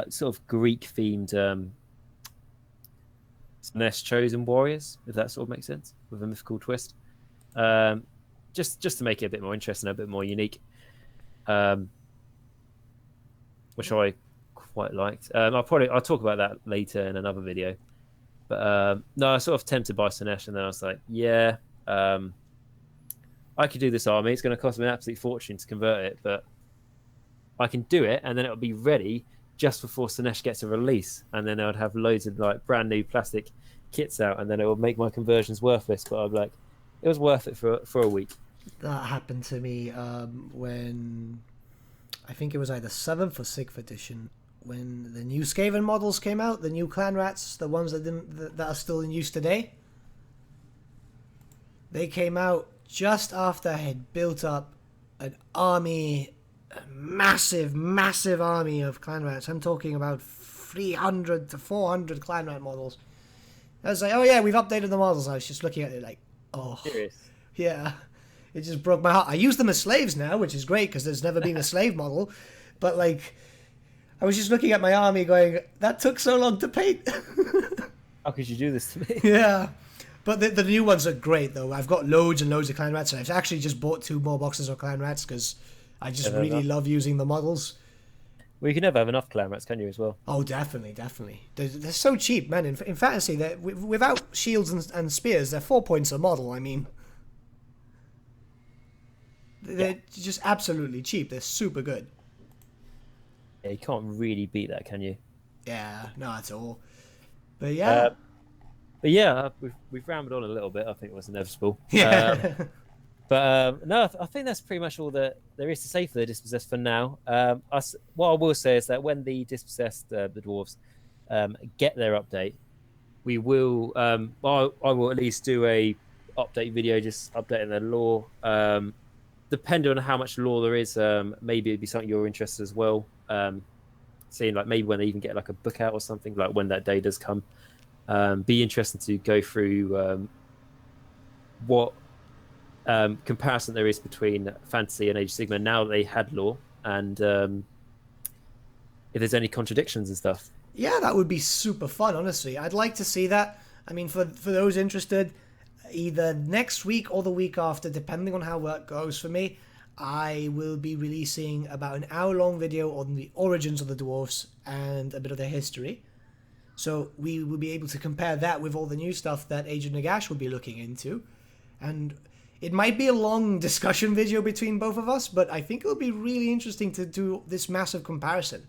sort of Greek themed Sinesh Chosen warriors, if that sort of makes sense, with a mythical twist. Just to make it a bit more interesting, a bit more unique, which I quite liked. I'll talk about that later in another video. But no, I was sort of tempted by Sinesh, and then I was like, yeah, I could do this army. It's going to cost me an absolute fortune to convert it, but I can do it, and then it'll be ready just before Sinesh gets a release, and then I would have loads of like brand new plastic kits out, and then it would make my conversions worthless. But I'd be like, it was worth it for a week. That happened to me when I think it was either 7th or 6th edition, when the new Skaven models came out, the new clan rats, the ones that are still in use today. They came out just after I had built up an army, a massive army of clan rats. I'm talking about 300 to 400 clan rat models. I was like, oh yeah, we've updated the models. I was just looking at it like, oh. Serious? Yeah. It just broke my heart. I use them as slaves now, which is great because there's never been a slave model. But like, I was just looking at my army going, that took so long to paint. How could you do this to me? Yeah. But the new ones are great, though. I've got loads and loads of clan rats. And I've actually just bought 2 more boxes of clan rats because I just really love using the models. Well, you can never have enough clan rats, can you, as well? Oh, definitely. They're so cheap, man. In fantasy, without shields and spears, they're 4 points a model. I mean, they're just absolutely cheap. They're super good. Yeah, you can't really beat that, can you? Yeah, not at all. But yeah. We've rambled on a little bit. I think it was inevitable. Yeah. But no, I think that's pretty much all that there is to say for the Dispossessed for now. What I will say is that when the Dispossessed, the dwarves, get their update, we will. I will at least do a update video, just updating their lore. Depending on how much lore there is, maybe it'd be something you're interested as well. Seeing like maybe when they even get like a book out or something, like when that day does come. Be interesting to go through what comparison there is between fantasy and Age of Sigmar now that they had lore, and if there's any contradictions and stuff. Yeah, that would be super fun, honestly. I'd like to see that. I mean, for those interested, either next week or the week after, depending on how work goes for me, I will be releasing about an hour-long video on the origins of the dwarves and a bit of their history. So we will be able to compare that with all the new stuff that Age of Nagash will be looking into. And it might be a long discussion video between both of us, but I think it'll be really interesting to do this massive comparison.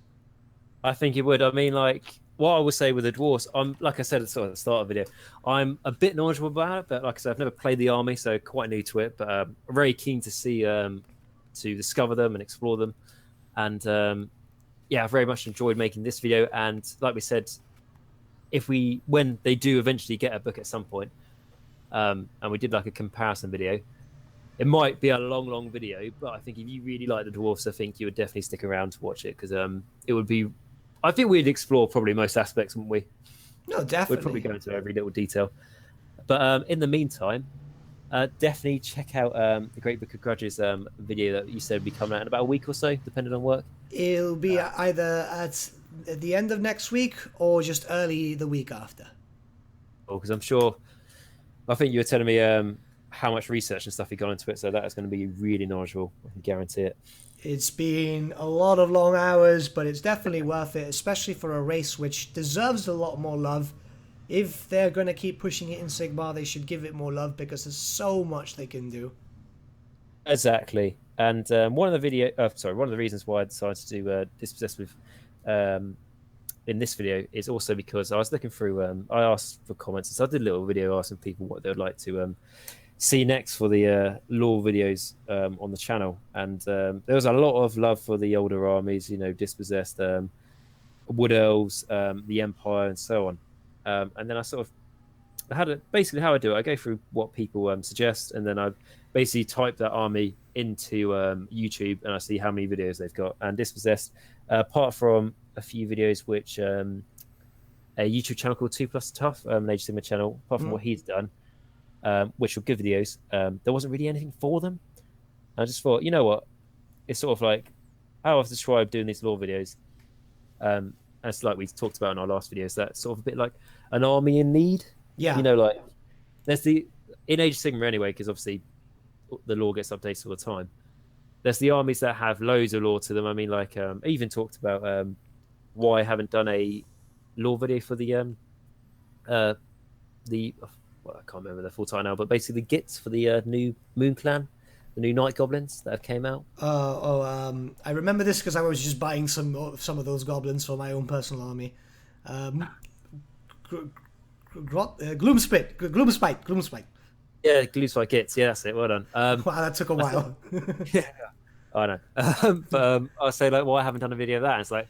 I think it would. I mean, like what I would say with the dwarves, I'm like I said at the start of the video, I'm a bit knowledgeable about it, but like I said, I've never played the army, so quite new to it. But I'm very keen to see to discover them and explore them. And yeah, I very much enjoyed making this video. And like we said, when they do eventually get a book at some point, and we did like a comparison video, it might be a long video, but I think if you really like the dwarfs, I think you would definitely stick around to watch it, because it would be, I think we'd explore probably most aspects, wouldn't we? No, definitely. We'd probably go into every little detail. But in the meantime, definitely check out the Great Book of Grudges video that you said would be coming out in about a week or so, depending on work. It'll be either at the end of next week or just early the week after. Oh, because I'm sure, I think you were telling me how much research and stuff you got into it, so that is going to be really knowledgeable. I can guarantee it. It's been a lot of long hours, but it's definitely worth it, especially for a race which deserves a lot more love. If they're going to keep pushing it in Sigmar, they should give it more love, because there's so much they can do. Exactly. And one of the reasons why I decided to do Dispossessed with in this video is also because I was looking through. I asked for comments, so I did a little video asking people what they would like to see next for the lore videos on the channel, and there was a lot of love for the older armies, Dispossessed, Wood Elves, the Empire, and so on. And then I sort of basically how I do it. I go through what people suggest, and then I basically type that army into YouTube, and I see how many videos they've got. And Dispossessed, apart from a few videos which a YouTube channel called 2 Plus Tough, an Age of Sigmar channel, apart from what he's done, which were good videos, there wasn't really anything for them. And I just thought, you know what, it's sort of like how I've described doing these lore videos, and it's like we talked about in our last videos, that's sort of a bit like an army in need. Yeah, like there's in Age of Sigmar anyway, because obviously the lore gets updated all the time. There's the armies that have loads of lore to them. I mean, like I even talked about why I haven't done a lore video for the I can't remember the full title now, but basically the Gits for the new Moon Clan, the new Night Goblins that have came out. I remember this because I was just buying some of those goblins for my own personal army. Gloomspite. Yeah, Gloomspite Gits. Yeah, that's it. Well done. Wow, that took a while. Yeah, I know. But I'll say like, well, I haven't done a video of that. And it's like,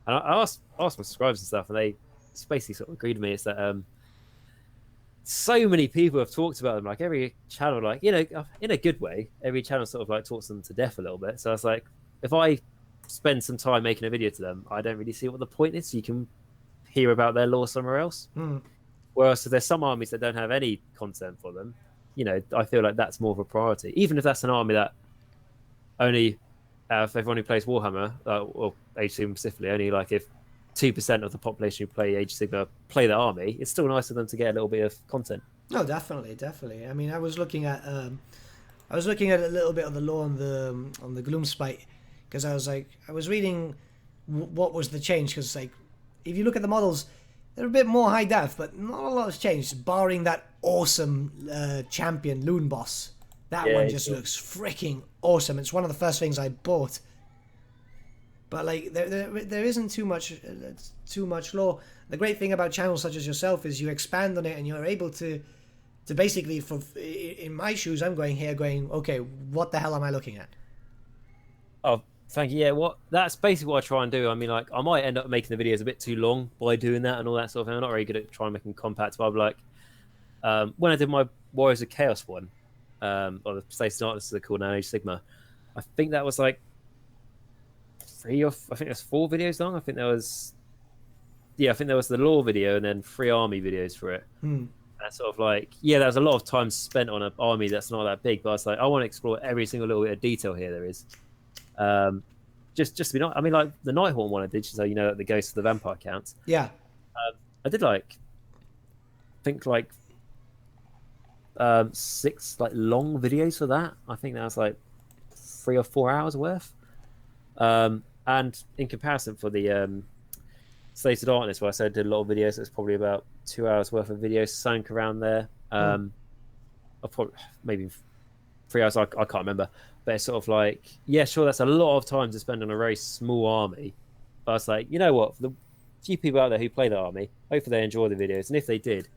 and I asked my subscribers and stuff, and they basically sort of agreed with me. It's that so many people have talked about them. Like every channel, like in a good way, every channel sort of like talks them to death a little bit. So I was like, if I spend some time making a video to them, I don't really see what the point is. So you can hear about their lore somewhere else. Whereas if there's some armies that don't have any content for them, I feel like that's more of a priority. Even if that's an army that only, if everyone who plays Warhammer, or Age of Sigmar specifically, only like if 2% of the population who play Age of Sigmar play the army, it's still nice for them to get a little bit of content. No, definitely. I mean, I was looking at a little bit of the lore on the Gloomspite, because I was reading what was the change, because like if you look at the models, they're a bit more high def, but not a lot has changed, barring that awesome champion Loon Boss. That one just looks freaking awesome. It's one of the first things I bought. But like there isn't too much lore. The great thing about channels such as yourself is you expand on it, and you're able to So basically, in my shoes, I'm going here, going, okay, what the hell am I looking at? Oh, thank you. Yeah, that's basically what I try and do. I mean, like, I might end up making the videos a bit too long by doing that and all that sort of thing. I'm not very good at trying to make them compact, but I'm like, when I did my Warriors of Chaos one, or the States Darkness, they're called now, Age of Sigmar, I think that was like I think that's 4 videos long. I think there was, yeah, I think there was the lore video and then 3 army videos for it. That's sort of like, yeah, there's a lot of time spent on an army that's not that big, but I was like, I want to explore every single little bit of detail here there is. Just to be not, I mean, like the Nighthawk one I did, so you know, like the Ghost of the Vampire counts. Yeah. I did like, I think like 6 like long videos for that. I think that was like 3 or 4 hours worth. And in comparison for the Slated Darkness, where I said I did a lot of videos, it's probably about 2 hours worth of videos sank around there. I'll probably maybe 3 hours, I can't remember. But it's sort of like, yeah, sure, that's a lot of time to spend on a very small army. But I was like, you know what, for the few people out there who play the army, hopefully they enjoy the videos. And if they did,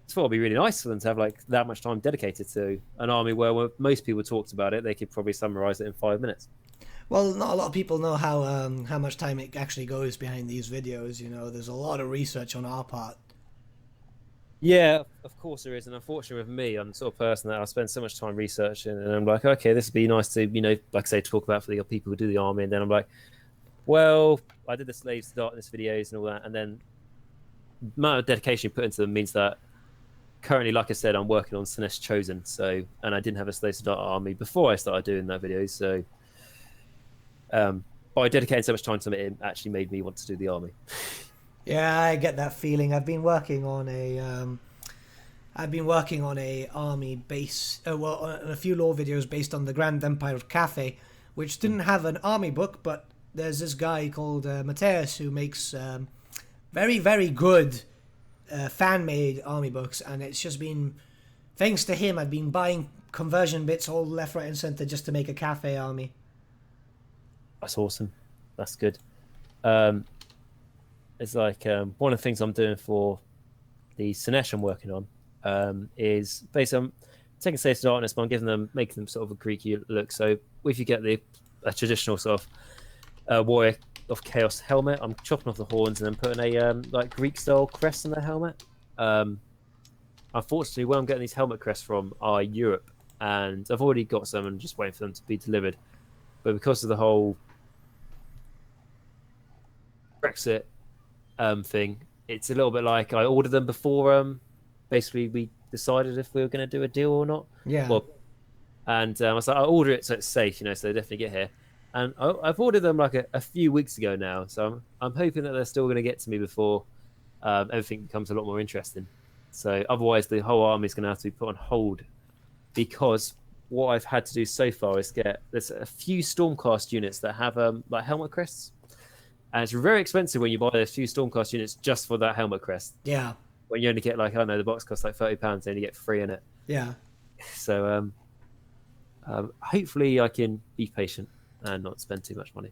it's thought it'd be really nice for them to have like that much time dedicated to an army where most people talked about it, they could probably summarize it in 5 minutes. Well, not a lot of people know how much time it actually goes behind these videos. You know, there's a lot of research on our part. Yeah, of course there is, and unfortunately with me, I'm the sort of person that I spend so much time researching, and I'm like, okay, this would be nice to, you know, like I say, talk about for the people who do the army, and then I'm like, well, I did the Slaves to Darkness videos and all that, and then the amount of dedication you put into them means that currently, like I said, I'm working on Sinesh Chosen, so, and I didn't have a Slaves to Dark army before I started doing that video, so by dedicating so much time to it actually made me want to do the army. Yeah, I get that feeling. I've been working on a army base, well, on a few lore videos based on the Grand Empire of Cathay, which didn't have an army book, but there's this guy called Mateus who makes very, very good fan-made army books, and it's just been, thanks to him, I've been buying conversion bits all left, right, and center just to make a Cathay army. That's awesome. That's good. It's like one of the things I'm doing for the Sinesh I'm working on is basically I'm taking Slaves to Darkness, but I'm making them sort of a Greek look. So if you get a traditional sort of Warrior of Chaos helmet, I'm chopping off the horns and then putting a like Greek style crest on their helmet. Unfortunately, where I'm getting these helmet crests from are Europe, and I've already got some and just waiting for them to be delivered. But because of the whole Brexit thing, it's a little bit like I ordered them before basically we decided if we were going to do a deal or not. Yeah. Well, and I was like, I'll order it so it's safe, you know, so they definitely get here. And I've ordered them like a few weeks ago now, so I'm hoping that they're still going to get to me before everything becomes a lot more interesting. So otherwise, the whole army is going to have to be put on hold, because what I've had to do so far is there's a few Stormcast units that have like helmet crests, and it's very expensive when you buy those few Stormcast units just for that helmet crest. Yeah. When you only get like, I don't know, the box costs like £30, and you get 3 in it. Yeah. So hopefully I can be patient and not spend too much money.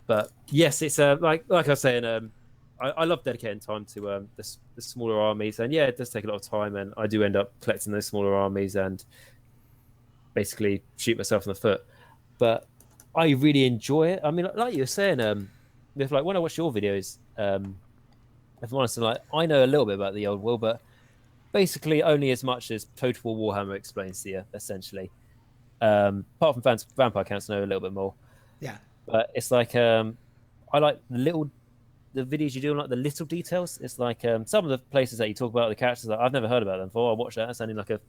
But yes, it's like I was saying, I love dedicating time to the smaller armies, and yeah, it does take a lot of time, and I do end up collecting those smaller armies and basically shoot myself in the foot. But I really enjoy it. I mean, like you were saying, if like when I watch your videos, if I'm honest, like I know a little bit about the old world, but basically only as much as Total War Warhammer explains to you, essentially. Apart from Vampire Counts, I know a little bit more. Yeah. But it's like I like the videos you do on like the little details. It's like some of the places that you talk about the characters, like, I've never heard about them before. I watched that. It's only like a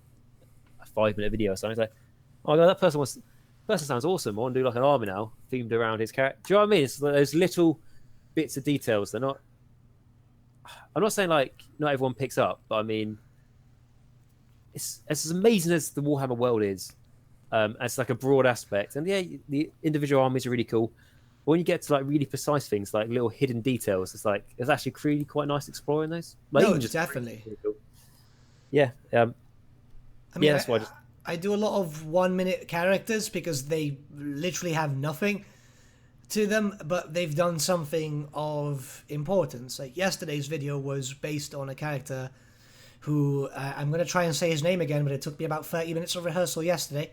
5-minute video or something. It's like, oh my god, that person sounds awesome. I want to do like an army now themed around his character. Do you know what I mean? It's like those little bits of details. I'm not saying like not everyone picks up, but I mean, it's as amazing as the Warhammer world is. As like a broad aspect, and yeah, the individual armies are really cool. But when you get to like really precise things, like little hidden details, it's actually really quite nice exploring those. Like, no, it's definitely. Really cool. Yeah. I mean, yeah, that's why I do a lot of 1-minute characters because they literally have nothing to them, but they've done something of importance. Like yesterday's video was based on a character who I'm going to try and say his name again, but it took me about 30 minutes of rehearsal yesterday.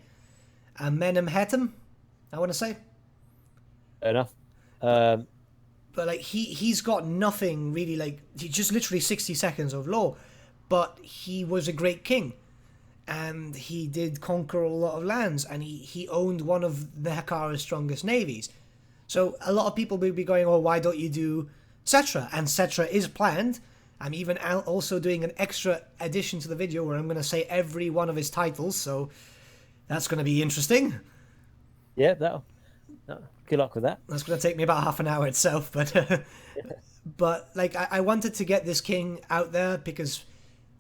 Menem, I want to say. Fair enough. But like he's got nothing really, like he just literally 60 seconds of lore, but he was a great king, and he did conquer a lot of lands, and he owned one of Nehekara's strongest navies. So a lot of people will be going, oh, why don't you do Cetra? And Cetra is planned. I'm even also doing an extra addition to the video where I'm going to say every one of his titles, so that's going to be interesting. Yeah, good luck with that. That's going to take me about half an hour itself, but but like I wanted to get this king out there because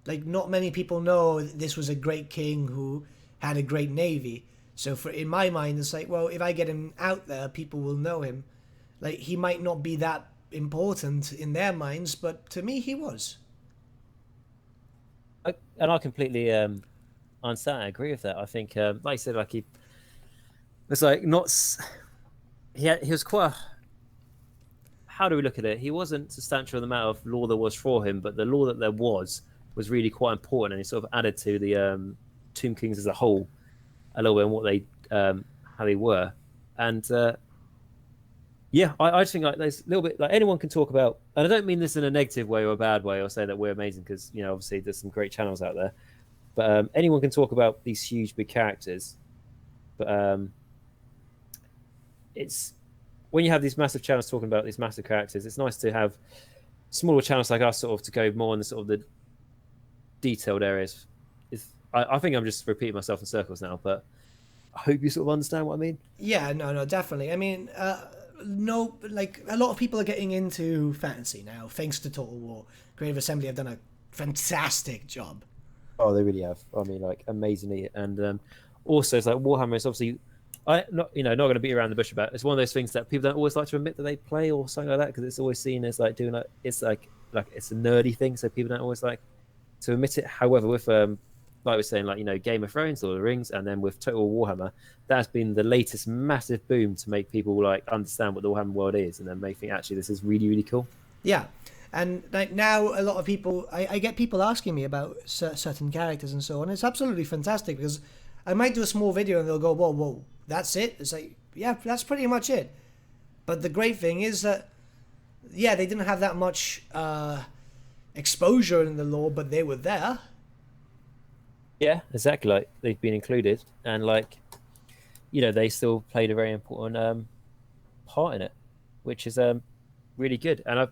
like not many people know this was a great king who had a great navy. So in my mind, it's like, well, if I get him out there, people will know him. Like he might not be that important in their minds, but to me, he was. And I completely understand. I agree with that. I think, like I said, like he was like not. He was quite. How do we look at it? He wasn't substantial in the amount of lore there was for him, but the lore that there was really quite important, and he sort of added to the Tomb Kings as a whole a little bit on what they how they were, and yeah, I just think like there's a little bit like anyone can talk about, and I don't mean this in a negative way or a bad way or say that we're amazing because you know obviously there's some great channels out there, but anyone can talk about these huge big characters, but it's when you have these massive channels talking about these massive characters, it's nice to have smaller channels like us sort of to go more in the sort of the detailed areas. I think I'm just repeating myself in circles now, but I hope you sort of understand what I mean. Yeah, no, definitely. I mean, no, like a lot of people are getting into fantasy now, thanks to Total War. Creative Assembly have done a fantastic job. Oh, they really have. I mean, like amazingly, and also it's like Warhammer is obviously. Not going to beat around the bush about it. It's one of those things that people don't always like to admit that they play or something like that because it's always seen as like doing it's like it's a nerdy thing, so people don't always like to admit it. However, with like we're saying, like Game of Thrones, Lord of the Rings, and then with Total Warhammer, that's been the latest massive boom to make people like understand what the Warhammer world is, and then make think actually this is really really cool. Yeah, and like now a lot of people, I get people asking me about certain characters and so on. It's absolutely fantastic because I might do a small video and they'll go, whoa, that's it? It's like, yeah, that's pretty much it. But the great thing is that, yeah, they didn't have that much exposure in the lore, but they were there. Yeah, exactly. Like they've been included, and like, they still played a very important part in it, which is really good. And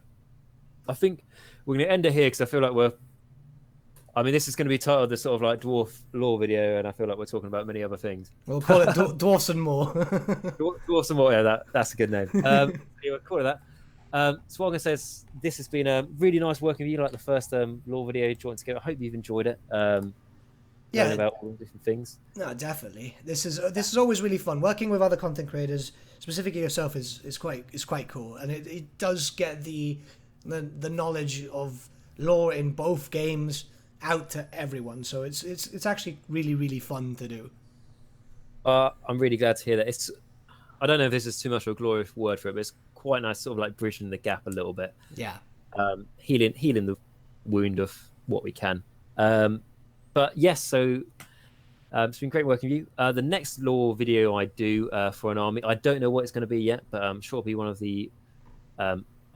I think we're going to end it here because I feel like this is going to be titled the sort of like dwarf lore video, and I feel like we're talking about many other things. We'll call it Dwarfs and More. Dwarfs and More, yeah, that's a good name. Anyway, call it that. So what I'm going to say is this has been a really nice working with you, like the first lore video joint together. I hope you've enjoyed it. Yeah, about all the different things. No, definitely. This is always really fun. Working with other content creators, specifically yourself, is quite cool, and it does get the knowledge of lore in both games out to everyone, so it's actually really really fun to do. I'm really glad to hear that. I don't know if this is too much of a glorious word for it, but it's quite nice, sort of like bridging the gap a little bit. Yeah. Healing the wound of what we can. But yes, so it's been great working with you. The next lore video I do for an army, I don't know what it's going to be yet, but I'm sure it'll be one of the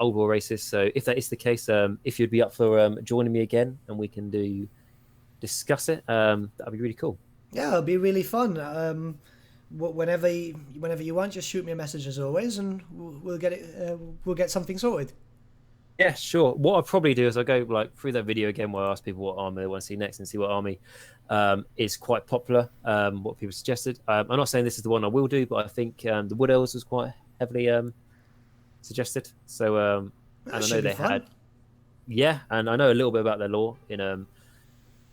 Old War races. So if that is the case, if you'd be up for joining me again and we can discuss it, that'd be really cool. Yeah, it'll be really fun. Whenever you want, just shoot me a message as always, and we'll get something sorted. Yeah, sure. What I'll probably do is I'll go like through that video again where I ask people what army they want to see next and see what army is quite popular, what people suggested. I'm not saying this is the one I will do, but I think the Wood Elves was quite heavily suggested. So and I know they had, and I know a little bit about their lore in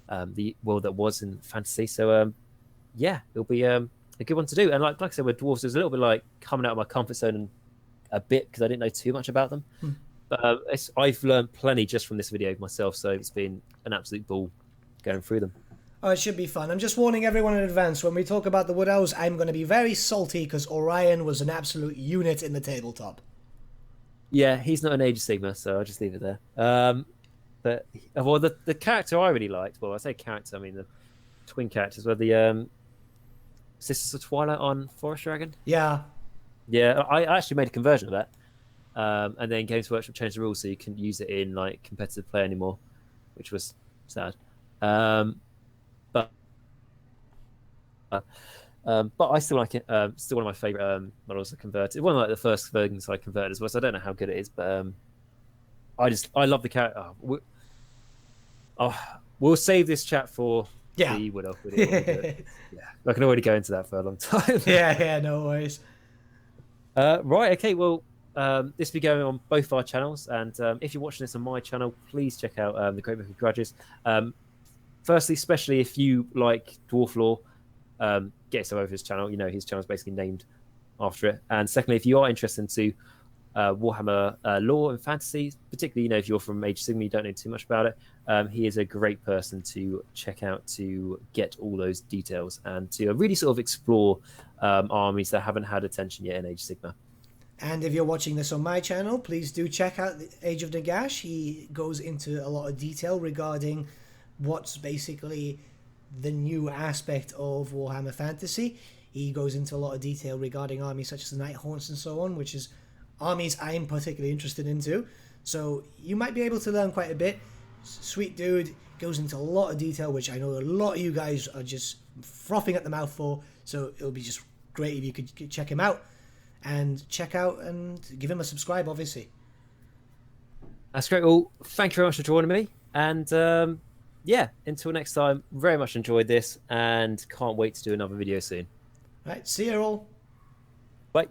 the world that was in fantasy. So it'll be a good one to do. And like I said, with dwarves, it's a little bit like coming out of my comfort zone a bit because I didn't know too much about them. But I've learned plenty just from this video myself, so it's been an absolute ball going through them. Oh, it should be fun. I'm just warning everyone in advance, when we talk about the Wood Elves, I'm going to be very salty because Orion was an absolute unit in the tabletop. Yeah, he's not an Age of Sigmar, so I'll just leave it there. But well, the character I really liked. Well, I say character, I mean the twin characters were the Sisters of Twilight on Forest Dragon. Yeah. Yeah, I actually made a conversion of that. And then Games Workshop changed the rules so you couldn't use it in like competitive play anymore, which was sad. But but I still like it. Still one of my favorite models I converted. One of like the first versions I converted as well. So I don't know how good it is, but I love the character. We'll save this chat for Yeah. the Wood Elf video. Yeah, I can already go into that for a long time. Yeah, no worries. Right, okay, well, this will be going on both our channels, and if you're watching this on my channel, please check out the Great Book of Grudges. Firstly, especially if you like dwarf lore, get yourself over his channel. You know, his channel is basically named after it. And secondly, if you are interested into Warhammer lore and fantasy, particularly, you know, if you're from Age of Sigmar, you don't know too much about it, he is a great person to check out to get all those details and to really sort of explore armies that haven't had attention yet in Age of Sigmar. And if you're watching this on my channel, please do check out the Age of Nagash. He goes into a lot of detail regarding what's basically the new aspect of Warhammer Fantasy. He goes into a lot of detail regarding armies such as the Nighthawks and so on, which is armies I'm particularly interested into. So you might be able to learn quite a bit. Sweet dude, goes into a lot of detail, which I know a lot of you guys are just frothing at the mouth for. So it'll be just great if you could check him out. And check out and give him a subscribe, obviously. That's great. Well, thank you very much for joining me. And yeah, until next time, very much enjoyed this and can't wait to do another video soon. Right, see you all. Bye.